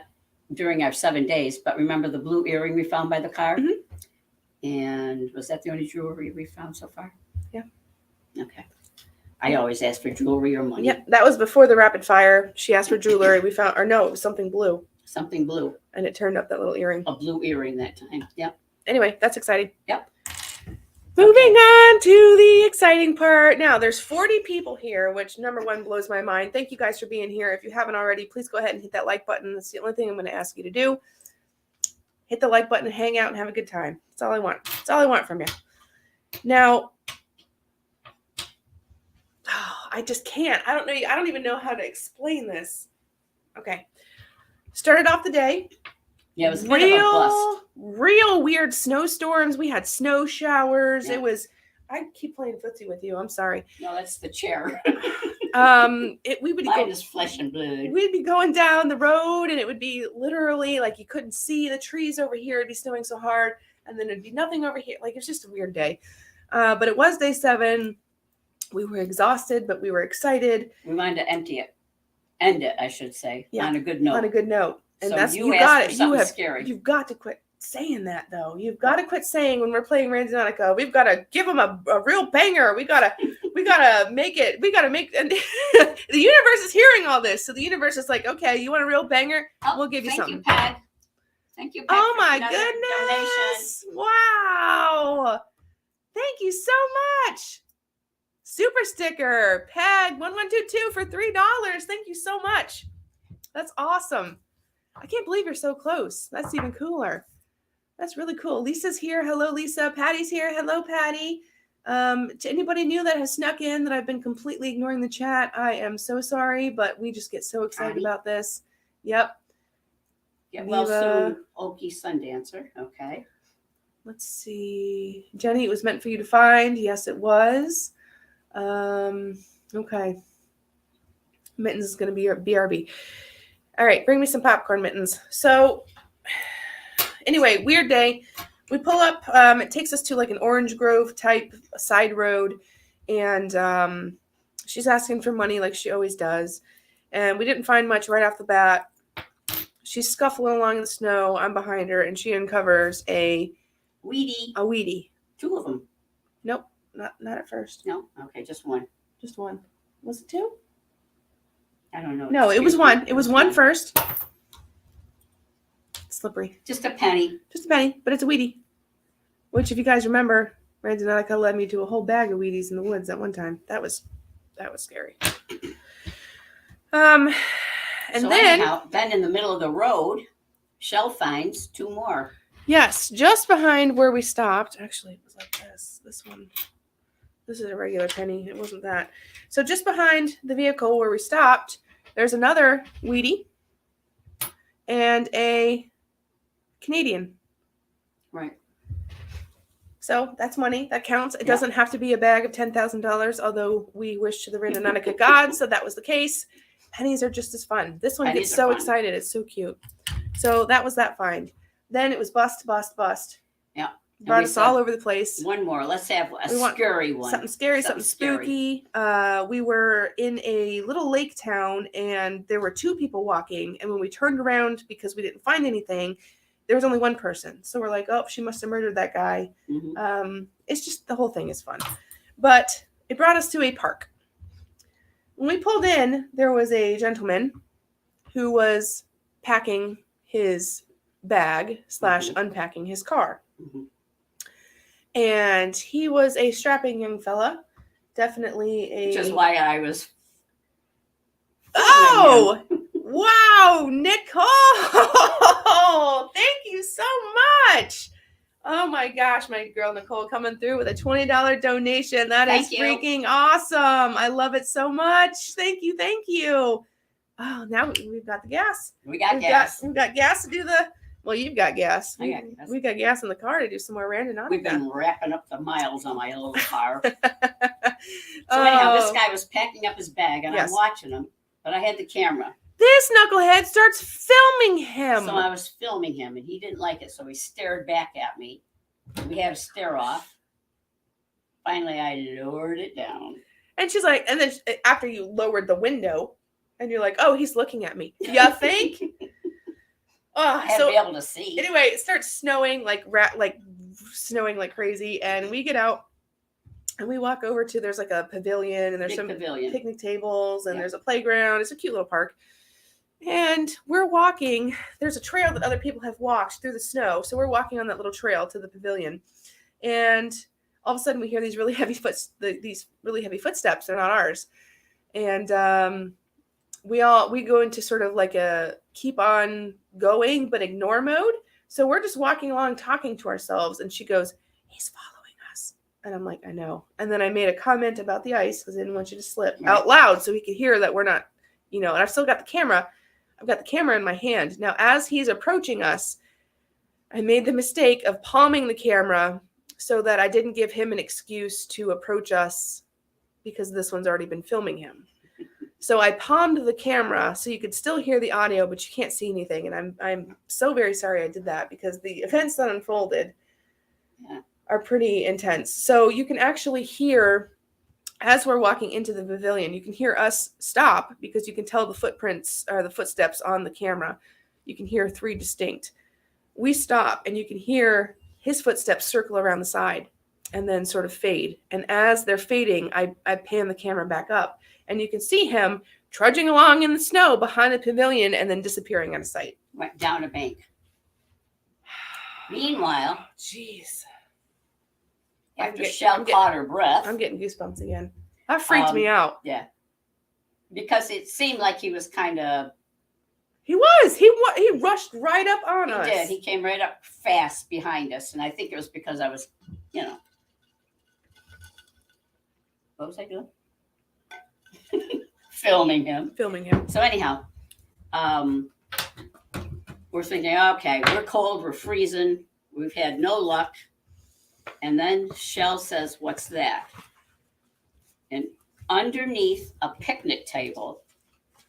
during our 7 days, but remember the blue earring we found by the car? Mm-hmm. And was that the only jewelry we found so far? Yeah. Okay. I always ask for jewelry or money. Yep, that was before the rapid fire. She asked for jewelry. We found, or no, it was something blue. Something blue. And it turned up that little earring. A blue earring that time. Yep. Anyway, that's exciting. Yep. Moving on to the exciting part. Now, there's 40 people here, which number one blows my mind. Thank you guys for being here. If you haven't already, please go ahead and hit that like button. That's the only thing I'm going to ask you to do. Hit the like button and hang out and have a good time. That's all I want. That's all I want from you. Now, I just can't. I don't know. I don't even know how to explain this. Okay. Started off the day. Yeah, it was a bit of a bust. Real weird snowstorms. We had snow showers. Yeah. It was, I keep playing footsie with you. I'm sorry. No, that's the chair. We would Mine is flesh and blood. We'd be going down the road and it would be literally like you couldn't see the trees over here. It'd be snowing so hard. And then it'd be nothing over here. Like, it's just a weird day. But it was day 7. We were exhausted, but we were excited. We wanted to end it, I should say, Yeah, on a good note. On a good note. And So that's you got asked it. for something scary. You've got to quit saying that though. You've got to quit saying when we're playing Randonautica, we've got to give them a real banger. We gotta make it. We gotta make. And the universe is hearing all this, so the universe is like, okay, you want a real banger? Oh, We'll give you something. Thank you, Peg. Thank you, Peg. Oh for my another goodness! Wow! Thank you so much. Super sticker, Peg 1122 for $3. Thank you so much. That's awesome. I can't believe you're so close. That's even cooler. That's really cool. Lisa's here. Hello, Lisa. Patty's here. Hello, Patty. To anybody new that has snuck in that I've been completely ignoring the chat, I am so sorry, but we just get so excited Patty. about this. Yep. Get well Viva. soon, Okie Sundancer. Okay. Let's see. Jenny, it was meant for you to find. Yes, it was. Okay. Mittens is going to be your BRB. All right, bring me some popcorn, Mittens. So, anyway, weird day. We pull up. It takes us to like an Orange Grove type side road, and she's asking for money like she always does. And we didn't find much right off the bat. She's scuffling along in the snow. I'm behind her, and she uncovers a Wheatie. 2 of them. Nope, not at first. No? Okay, just one. Just one. Was it 2? I don't know. No, it was Excuse one. me. It was one first. Slippery. Just a penny. Just a penny, but it's a Wheatie. Which, if you guys remember, Randonautica led me to a whole bag of Wheaties in the woods at one time. That was scary. And So then anyhow, then in the middle of the road, Shell finds 2 more. yes, just behind where we stopped. Actually, it was like this. This one. This is a regular penny. It wasn't that. So just behind the vehicle where we stopped, there's another Wheatie and a Canadian. Right. So that's money. That counts. It Yeah. doesn't have to be a bag of $10,000, although we wish to the Randonautica gods that that was the case. Pennies are just as fun. This one Pennies gets are so fun. excited. It's so cute. So that was that find. Then it was bust. Yeah. Brought us all over the place. One more. Let's have a scary one. Something scary, something spooky. We were in a little lake town, and there were 2 people walking. And when we turned around, because we didn't find anything, there was only one person. So we're like, oh, she must have murdered that guy. Mm-hmm. It's just, the whole thing is fun. But it brought us to a park. When we pulled in, there was a gentleman who was packing his bag / unpacking his car. Mm-hmm. And he was a strapping young fella. Definitely a... Which is why I was... Oh! Wow, Nicole! Thank you so much! Oh my gosh, my girl Nicole coming through with a $20 donation. That is freaking awesome. I love it so much. Thank you, thank you. Oh, now we've got the gas. We've got gas to do the... Well, you've got gas. We got gas in the car to do some more Randonautica. We've been wrapping up the miles on my little car. So anyhow, this guy was packing up his bag, and I'm watching him, but I had the camera. This knucklehead starts filming him. So I was filming him, and he didn't like it, so he stared back at me. We had a stare off. Finally, I lowered it down. And she's like, and then after you lowered the window, and you're like, oh, he's looking at me. You think? I had to be able to see. Anyway, it starts snowing snowing like crazy, and we get out and we walk over to, there's like a pavilion, and there's some picnic tables, and there's a playground. It's a cute little park. And we're walking. There's a trail that other people have walked through the snow, so we're walking on that little trail to the pavilion, and all of a sudden we hear these really heavy footsteps. They're not ours, and we go into sort of like a keep on going but ignore mode. So we're just walking along talking to ourselves, and she goes, he's following us. And I'm like, I know. And then I made a comment about the ice because I didn't want you to slip out loud so he could hear that we're not, and I've still got the camera. I've got the camera in my hand. Now, as he's approaching us, I made the mistake of palming the camera so that I didn't give him an excuse to approach us because this one's already been filming him. So I palmed the camera so you could still hear the audio, but you can't see anything. And I'm so very sorry I did that because the events that unfolded are pretty intense. So you can actually hear, as we're walking into the pavilion, you can hear us stop because you can tell the footprints or the footsteps on the camera. You can hear 3 distinct. We stop and you can hear his footsteps circle around the side and then sort of fade. And as they're fading, I pan the camera back up. And you can see him trudging along in the snow behind the pavilion and then disappearing out of sight. Went down a bank. Meanwhile, jeez. After Shell caught her breath. I'm getting goosebumps again. That freaked me out. Yeah. Because it seemed like he was kind of... He was. He rushed right up on us. He did. He came right up fast behind us. And I think it was because I was, What was I doing? Filming him. So anyhow, we're thinking, okay, we're cold, we're freezing, we've had no luck. And then Shell says, what's that? And underneath a picnic table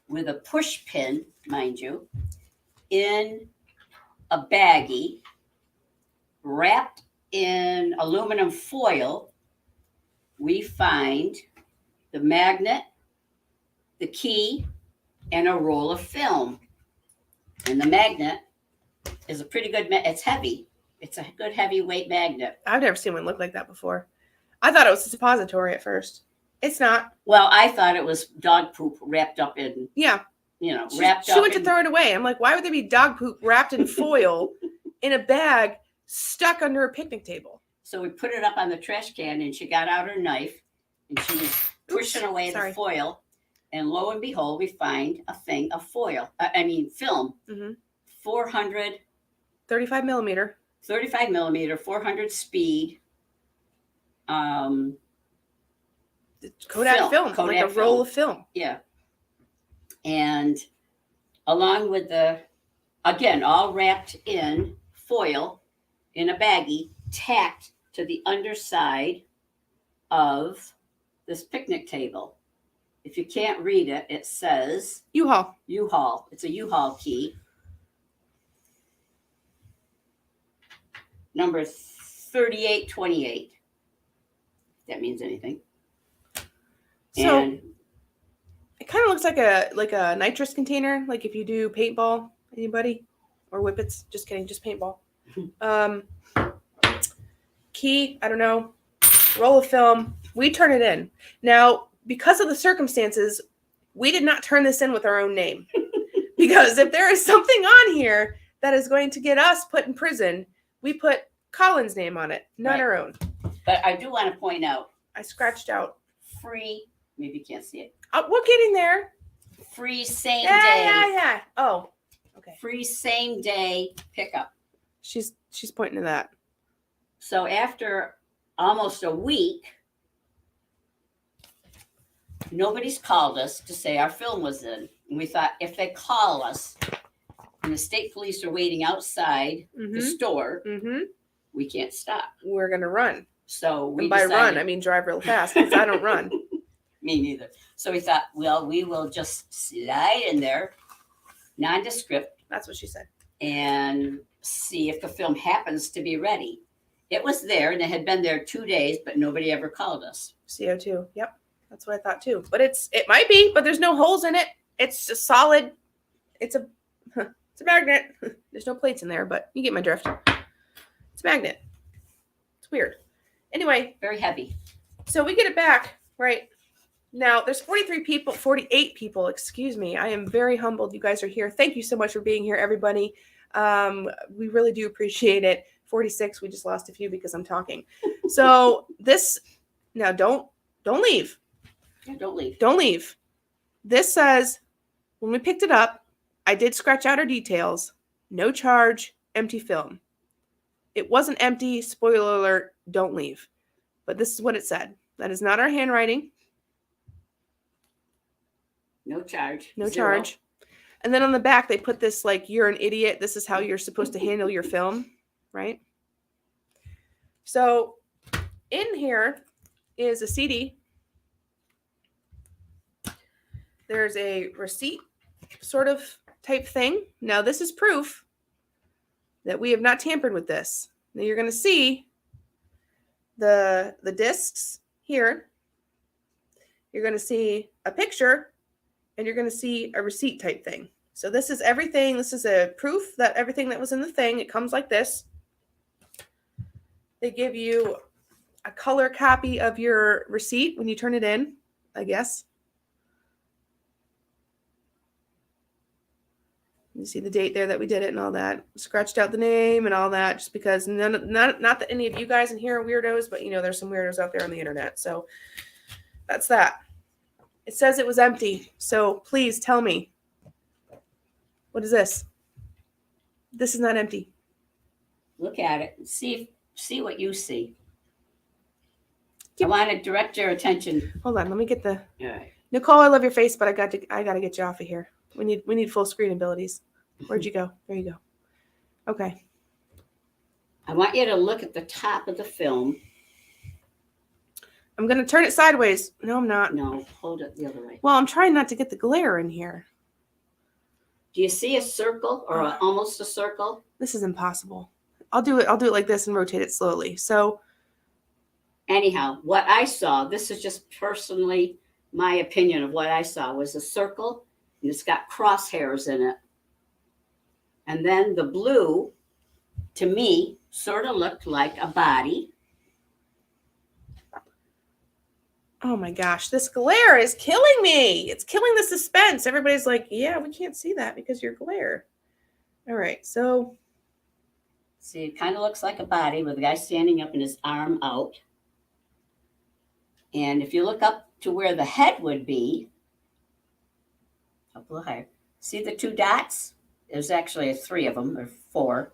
with a push pin, mind you, in a baggie, wrapped in aluminum foil, we find the magnet, the key, and a roll of film. And the magnet is a pretty good, it's heavy. It's a good heavyweight magnet. I've never seen one look like that before. I thought it was a suppository at first. It's not. Well, I thought it was dog poop wrapped up in, wrapped up. She went to throw it away. I'm like, why would there be dog poop wrapped in foil in a bag stuck under a picnic table? So we put it up on the trash can, and she got out her knife, and she was pushing away the foil. And lo and behold, we find a thing of foil. Film. Mm-hmm. 35 millimeter, 400 speed. Kodak film, like a roll of film. Yeah. And along with again, all wrapped in foil in a baggie, tacked to the underside of this picnic table. If you can't read it, it says U-Haul. U-Haul. It's a U-Haul key. Number 3828. If that means anything. So And it kind of looks like a nitrous container, like if you do paintball, anybody? Or whippets. Just kidding, just paintball. Key, I don't know. Roll of film. We turn it in. Now, because of the circumstances, we did not turn this in with our own name. Because if there is something on here that is going to get us put in prison, we put Colin's name on it, not Right. our own. but I do want to point out I scratched out. free, maybe you can't see it, We're getting there. free same Yeah, day. yeah. Oh, okay. Free same day pickup. She's pointing to that. So after almost a week, nobody's called us to say our film was in. And we thought if they call us and the state police are waiting outside the store, we can't stop. We're gonna run. So we And by decided, run, I mean drive real fast because I don't run. me neither. So we thought, well, we will just slide in there, nondescript, That's what she said. and see if the film happens to be ready. It was there, and it had been there 2 days, but nobody ever called us. CO2. Yep. That's what I thought too. But it might be, but there's no holes in it. It's a solid. It's a magnet. There's no plates in there, but you get my drift. It's a magnet. It's weird. Anyway, Very heavy. so we get it back, right? Now, there's 48 people, excuse me. I am very humbled you guys are here. Thank you so much for being here, everybody. We really do appreciate it. 46, we just lost a few because I'm talking. So now don't leave. Yeah, don't leave. Don't leave. This says, when we picked it up, I did scratch out our details. No charge, empty film. It wasn't empty. Spoiler alert, don't leave. But this is what it said. That is not our handwriting. No charge. No Zero. charge. And then on the back, they put this like, you're an idiot. This is how you're supposed to handle your film, right? So in here is a CD. There's a receipt sort of type thing. Now this is proof that we have not tampered with this. Now you're going to see the discs here. You're going to see a picture and you're going to see a receipt type thing. So this is everything. This is a proof that everything that was in the thing, it comes like this. They give you a color copy of your receipt when you turn it in, I guess. You see the date there that we did it and all that. Scratched out the name and all that just because not that any of you guys in here are weirdos, but there's some weirdos out there on the internet. So that's that. It says it was empty. So please tell me. What is this? This is not empty. Look at it and see what you see. I want to direct your attention. Hold on, let me get the All right. Nicole, I love your face, but I got to get you off of here. We need full screen abilities. Where'd you go? There you go. Okay. I want you to look at the top of the film. I'm gonna turn it sideways. No, I'm not. No, hold it the other way. Well, I'm trying not to get the glare in here. Do you see a circle or almost a circle? This is impossible. I'll do it like this and rotate it slowly. So Anyhow, what I saw, this is just personally my opinion of what I saw, was a circle and it's got crosshairs in it. And then the blue, to me, sort of looked like a body. oh my gosh, this glare is killing me. It's killing the suspense. Everybody's like, yeah, we can't see that because your glare. All right, so See, it kind of looks like a body with a guy standing up and his arm out. And if you look up to where the head would be, up a little higher, see the two dots? There's actually 3 of them, or 4.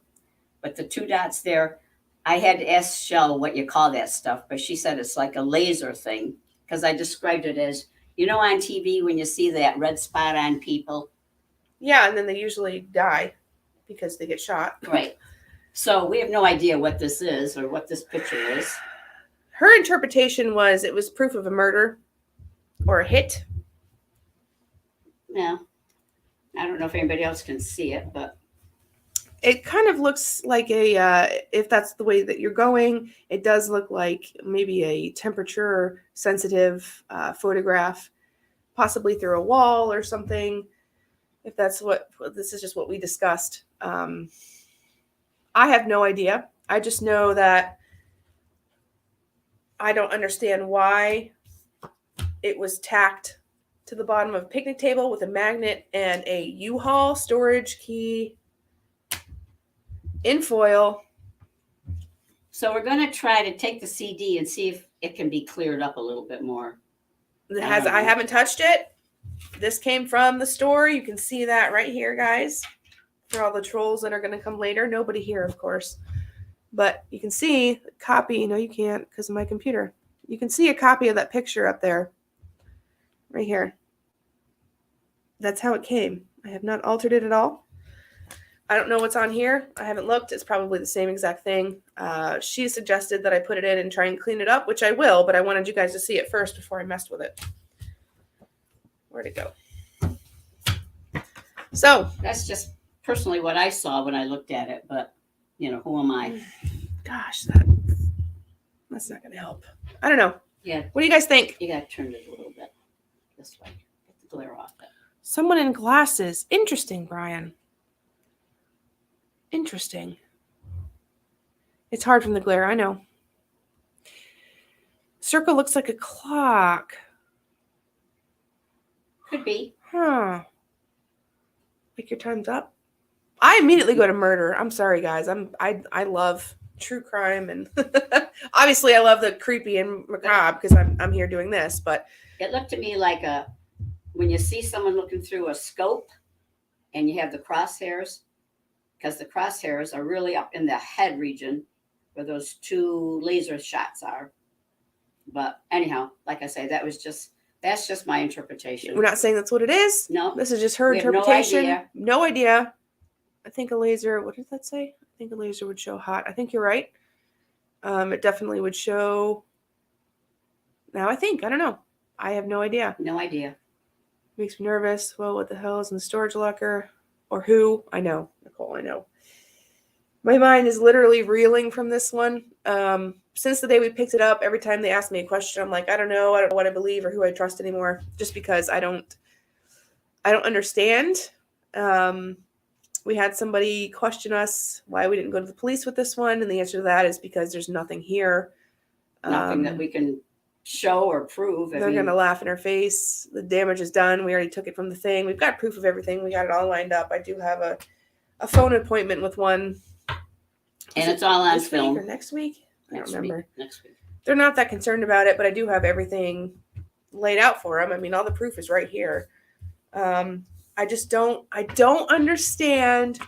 But the 2 dots there, I had to ask Shell what you call that stuff, but she said it's like a laser thing, because I described it as, on TV when you see that red spot on people? yeah, and then they usually die because they get shot. Right. So we have no idea what this is or what this picture is. Her interpretation was it was proof of a murder or a hit. Yeah. I don't know if anybody else can see it, but it kind of looks like if that's the way that you're going, it does look like maybe a temperature sensitive photograph, possibly through a wall or something. If that's this is just what we discussed. I have no idea. I just know that I don't understand why it was tacked to the bottom of a picnic table with a magnet and a U-Haul storage key in foil. So we're going to try to take the CD and see if it can be cleared up a little bit more. I haven't touched it. This came from the store. You can see that right here, guys. For all the trolls that are going to come later. Nobody here, of course. But you can see a copy. No, you can't because of my computer. You can see a copy of that picture up there. Right here. That's how it came. I have not altered it at all. I don't know what's on here. I haven't looked. It's probably the same exact thing. She suggested that I put it in and try and clean it up, which I will, but I wanted you guys to see it first before I messed with it. Where'd it go? So that's just personally what I saw when I looked at it, but who am I? Gosh, that's not going to help. I don't know. Yeah. What do you guys think? You got to turn it a little bit this way. Get the glare off it. Someone in glasses. Interesting, Brian. Interesting. It's hard from the glare, I know. Circle looks like a clock. Could be. Huh. Like your time's up? I immediately go to murder. I'm sorry, guys. I love true crime, and obviously I love the creepy and macabre because I'm here doing this, but it looked to me like when you see someone looking through a scope and you have the crosshairs, because the crosshairs are really up in the head region where those two laser shots are. But anyhow, like I say, that's just my interpretation. We're not saying that's what it is. No. This is just her interpretation. No idea. I think a laser, what did that say? I think a laser would show hot. I think you're right. It definitely would show. Now I don't know. I have no idea. No idea. Makes me nervous. Well, what the hell is in the storage locker? Or who? I know. Nicole, I know. My mind is literally reeling from this one. Since the day we picked it up, every time they ask me a question, I'm like, I don't know what I believe or who I trust anymore. Just because I don't understand. We had somebody question us why we didn't go to the police with this one, and the answer to that is because there's nothing here. Nothing that we can show or prove. They're going to laugh in our face. The damage is done. We already took it from the thing. We've got proof of everything. We got it all lined up. I do have a phone appointment with one. And it's all on this film. Week or next week? I don't remember. Next week. They're not that concerned about it, but I do have everything laid out for them. I mean, all the proof is right here. I don't understand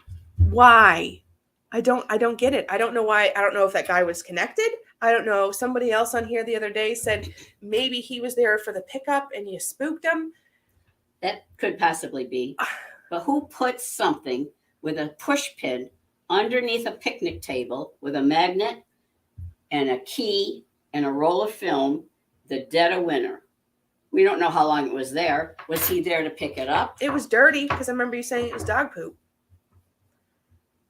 why. I don't get it. I don't know why. I don't know if that guy was connected. I don't know. Somebody else on here the other day said maybe he was there for the pickup and you spooked him. That could possibly be. But who puts something with a push pin underneath a picnic table with a magnet and a key and a roll of film the dead of winter? We don't know how long it was there. Was he there to pick it up? It was dirty because I remember you saying it was dog poop.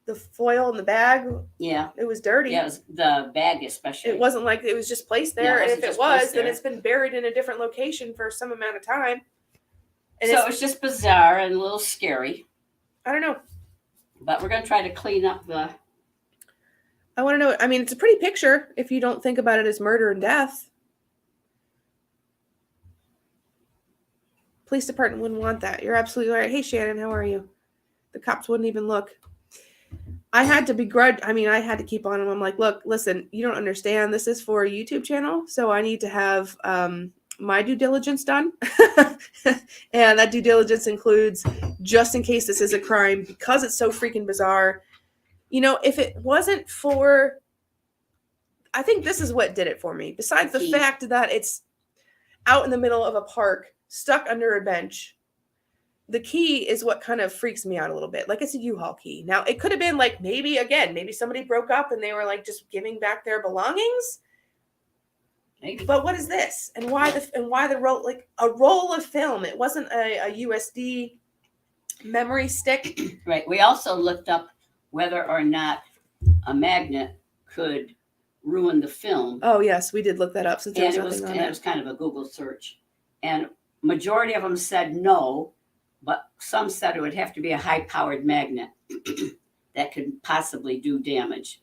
The foil in the bag. Yeah. It was dirty. Yeah, it was the bag especially. It wasn't like it was just placed there. Yeah, and if it was, then it's been buried in a different location for some amount of time. And so it's just bizarre and a little scary. I don't know. But we're going to try to clean up the... I want to know. I mean, it's a pretty picture if you don't think about it as murder and death. Police department wouldn't want that. You're absolutely right. Hey, Shannon, how are you? The cops wouldn't even look. I had to I had to keep on him. I'm like, look, listen, you don't understand. This is for a YouTube channel, so I need to have my due diligence done. And that due diligence includes, just in case this is a crime, because it's so freaking bizarre. You know, if it wasn't for, I think this is what did it for me. Besides the fact that it's out in the middle of a park, stuck under a bench. The key is what kind of freaks me out a little bit. Like, it's a U-Haul key. Now, it could have been like, maybe somebody broke up and they were like just giving back their belongings. Maybe. But what is this? And why the roll, like a roll of film? It wasn't a USD memory stick. Right. We also looked up whether or not a magnet could ruin the film. Oh yes, we did look that up since there was nothing on it it. was kind of a Google search. And majority of them said no, but some said it would have to be a high-powered magnet that could possibly do damage.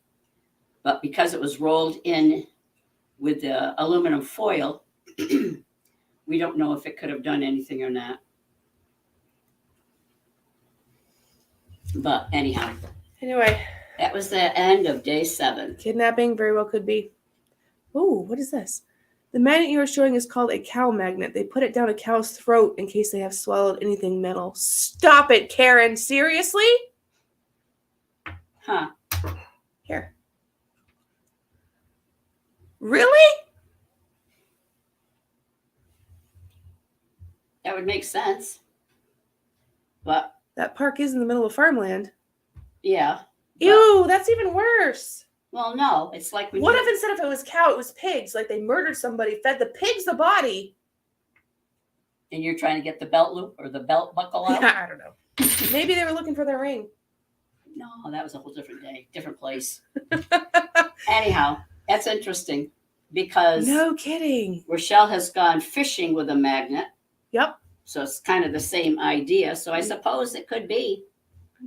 But because it was rolled in with the aluminum foil, we don't know if it could have done anything or not. But anyhow, Anyway, that was the end of day 7. kidnapping very well could be. Oh, what is this? The magnet you are showing is called a cow magnet. They put it down a cow's throat in case they have swallowed anything metal. Stop it, Karen. Seriously? Huh. Here. Really? That would make sense. But That park is in the middle of farmland. yeah. Ew, that's even worse. Well, no, it's like when What if instead of it was cow, it was pigs? Like they murdered somebody, fed the pigs the body. and you're trying to get the belt loop or the belt buckle out. I don't know. Maybe they were looking for their ring. No, that was a whole different day, different place. Anyhow, that's interesting because No kidding. Richelle has gone fishing with a magnet. Yep. So it's kind of the same idea. So I suppose it could be.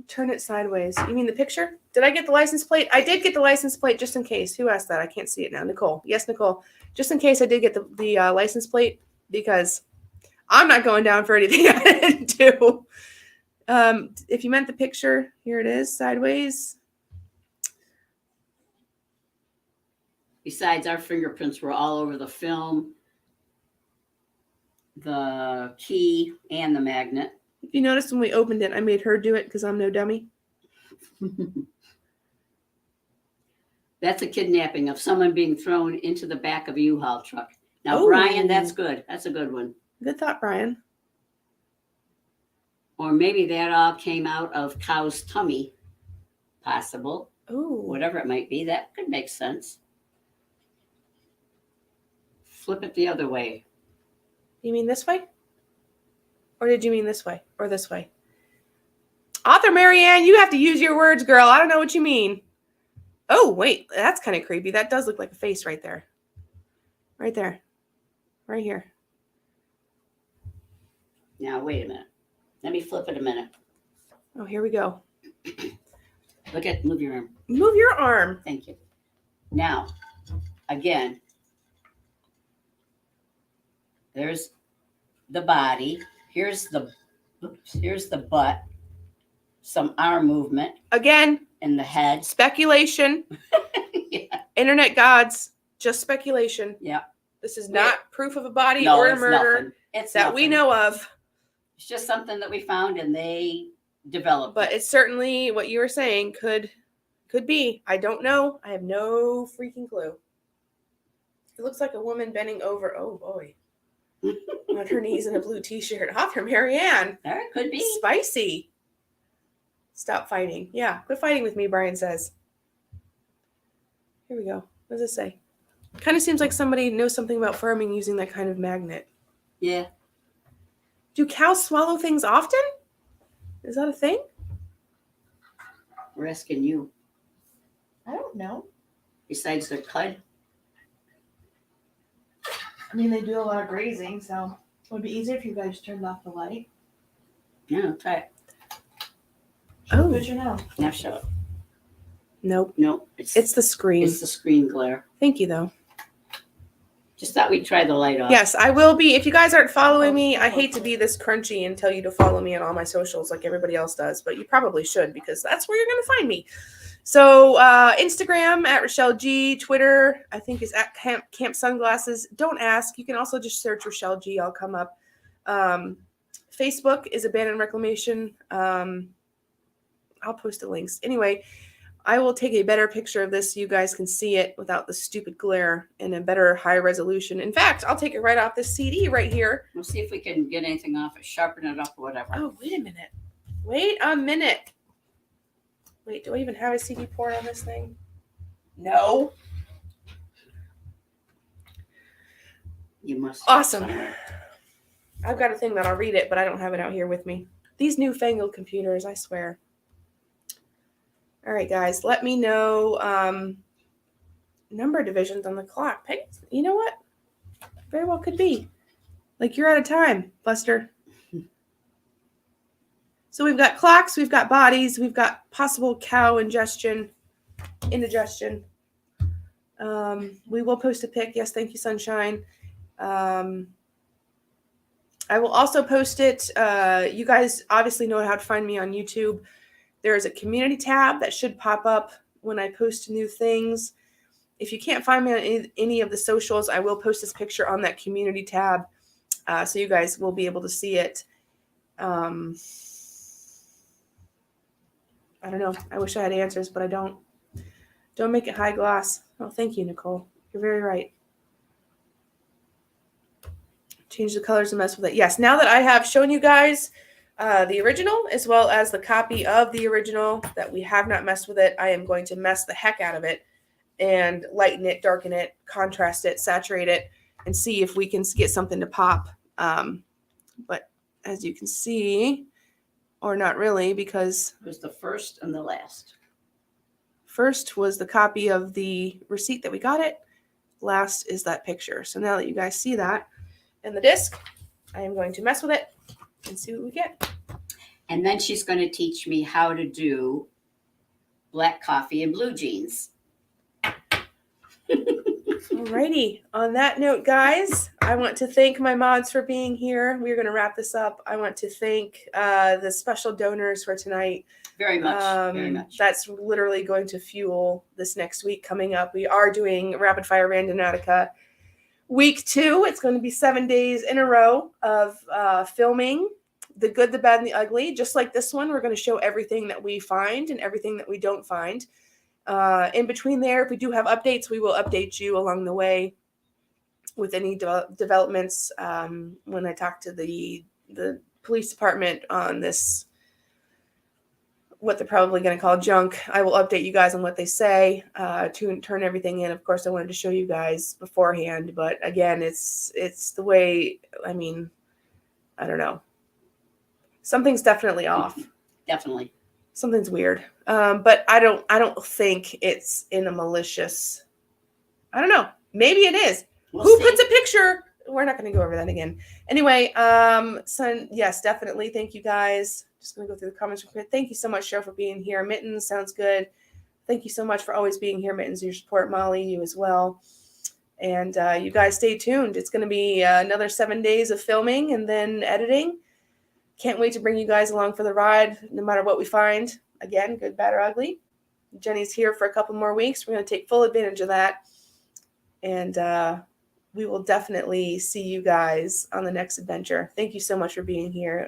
Turn it sideways. You mean the picture? Did I get the license plate? I did get the license plate just in case. Who asked that? I can't see it now. Nicole. Yes, Nicole. Just in case I did get the license plate because I'm not going down for anything I didn't do. If you meant the picture, here it is, sideways. Besides, our fingerprints were all over the film, the key, and the magnet. If you noticed when we opened it, I made her do it because I'm no dummy. That's a kidnapping of someone being thrown into the back of a U-Haul truck. Now, Oh. Brian, that's good. That's a good one. Good thought, Brian. Or maybe that all came out of cow's tummy. Possible. Oh, Whatever it might be, that could make sense. Flip it the other way. you mean this way? Or did you mean this way? Or this way? Author Marianne, you have to use your words, girl. I don't know what you mean. Oh, wait. That's kind of creepy. That does look like a face right there. Right there. Right here. Now, wait a minute. Let me flip it a minute. Oh, here we go. Move your arm. Move your arm. Thank you. Now, again, there's the body. Here's the butt. Some arm movement Again, and the head. speculation. Yeah. Internet gods, just speculation. Yeah. This is not proof of a body No, or a it's murder nothing. It's that nothing. we know of. It's just something that we found and they developed. But it's certainly what you were saying could be. I don't know. I have no freaking clue. It looks like a woman bending over. Oh boy. On her knees in a blue t-shirt. Author Marianne. There it could be. Spicy. Stop fighting. Yeah, quit fighting with me, Brian says. Here we go. What does it say? Kind of seems like somebody knows something about farming using that kind of magnet. Yeah. Do cows swallow things often? Is that a thing? We're asking you. I don't know. Besides their cud. I mean, they do a lot of grazing, so it would be easier if you guys turned off the light. No, try it. Oh, good to know. Now show it. Nope. No, It's the screen. it's the screen glare. Thank you, though. Just thought we'd try the light off. Yes, I will be. If you guys aren't following me, I hate to be this crunchy and tell you to follow me on all my socials like everybody else does, but you probably should because that's where you're going to find me. So Instagram at Richelle G, Twitter I think is at Camp Sunglasses. Don't ask. You can also just search Richelle G. I'll come up. Facebook is Abandoned Reclamation. I'll post the links. Anyway, I will take a better picture of this so you guys can see it without the stupid glare and a better high resolution. In fact, I'll take it right off this CD right here. We'll see if we can get anything off it, sharpen it up or whatever. Oh, wait a minute. Wait a minute. Wait, do I even have a CD port on this thing? No. You must. Awesome. I've got a thing that I'll read it, but I don't have it out here with me. These newfangled computers, I swear. All right, guys, let me know number divisions on the clock. Peg, you know what? Very well could be. Like you're out of time, Buster. So we've got clocks, we've got bodies, we've got possible cow indigestion. We will post a pic. Yes, thank you, Sunshine. I will also post it. You guys obviously know how to find me on YouTube. There is a community tab that should pop up when I post new things. If you can't find me on any of the socials, I will post this picture on that community tab, so you guys will be able to see it. I don't know. I wish I had answers, but I don't. Don't make it high gloss. Oh, thank you, Nicole. You're very right. Change the colors and mess with it. Yes, now that I have shown you guys the original as well as the copy of the original that we have not messed with it, I am going to mess the heck out of it and lighten it, darken it, contrast it, saturate it, and see if we can get something to pop. But as you can see, or not really, because It was the first and the last. first was the copy of the receipt that we got it. Last is that picture. So now that you guys see that in the disc, I am going to mess with it and see what we get. And then she's going to teach me how to do black coffee and blue jeans. Alrighty. On that note, guys, I want to thank my mods for being here. We're going to wrap this up. I want to thank the special donors for tonight. Very much. Very much. That's literally going to fuel this next week coming up. We are doing Rapid Fire Randonautica week 2. It's going to be 7 days in a row of filming the good, the bad, and the ugly. Just like this one, we're going to show everything that we find and everything that we don't find. In between there, if we do have updates, we will update you along the way with any developments. When I talk to the police department on this, what they're probably going to call junk, I will update you guys on what they say to turn everything in. Of course, I wanted to show you guys beforehand, but again, it's the way. I mean, I don't know. Something's definitely off. Definitely. Something's weird. But I don't think it's in a malicious. I don't know. Maybe it is. Who puts a picture? We're not going to go over that again. Anyway, son, yes, definitely. Thank you guys. Just going to go through the comments. Thank you so much, Cheryl, for being here. Mittens, sounds good. Thank you so much for always being here, Mittens. Your support, Molly, you as well. And you guys stay tuned. It's going to be another 7 days of filming and then editing. Can't wait to bring you guys along for the ride, no matter what we find. Again, good, bad, or ugly. Jenny's here for a couple more weeks. We're going to take full advantage of that. And we will definitely see you guys on the next adventure. Thank you so much for being here.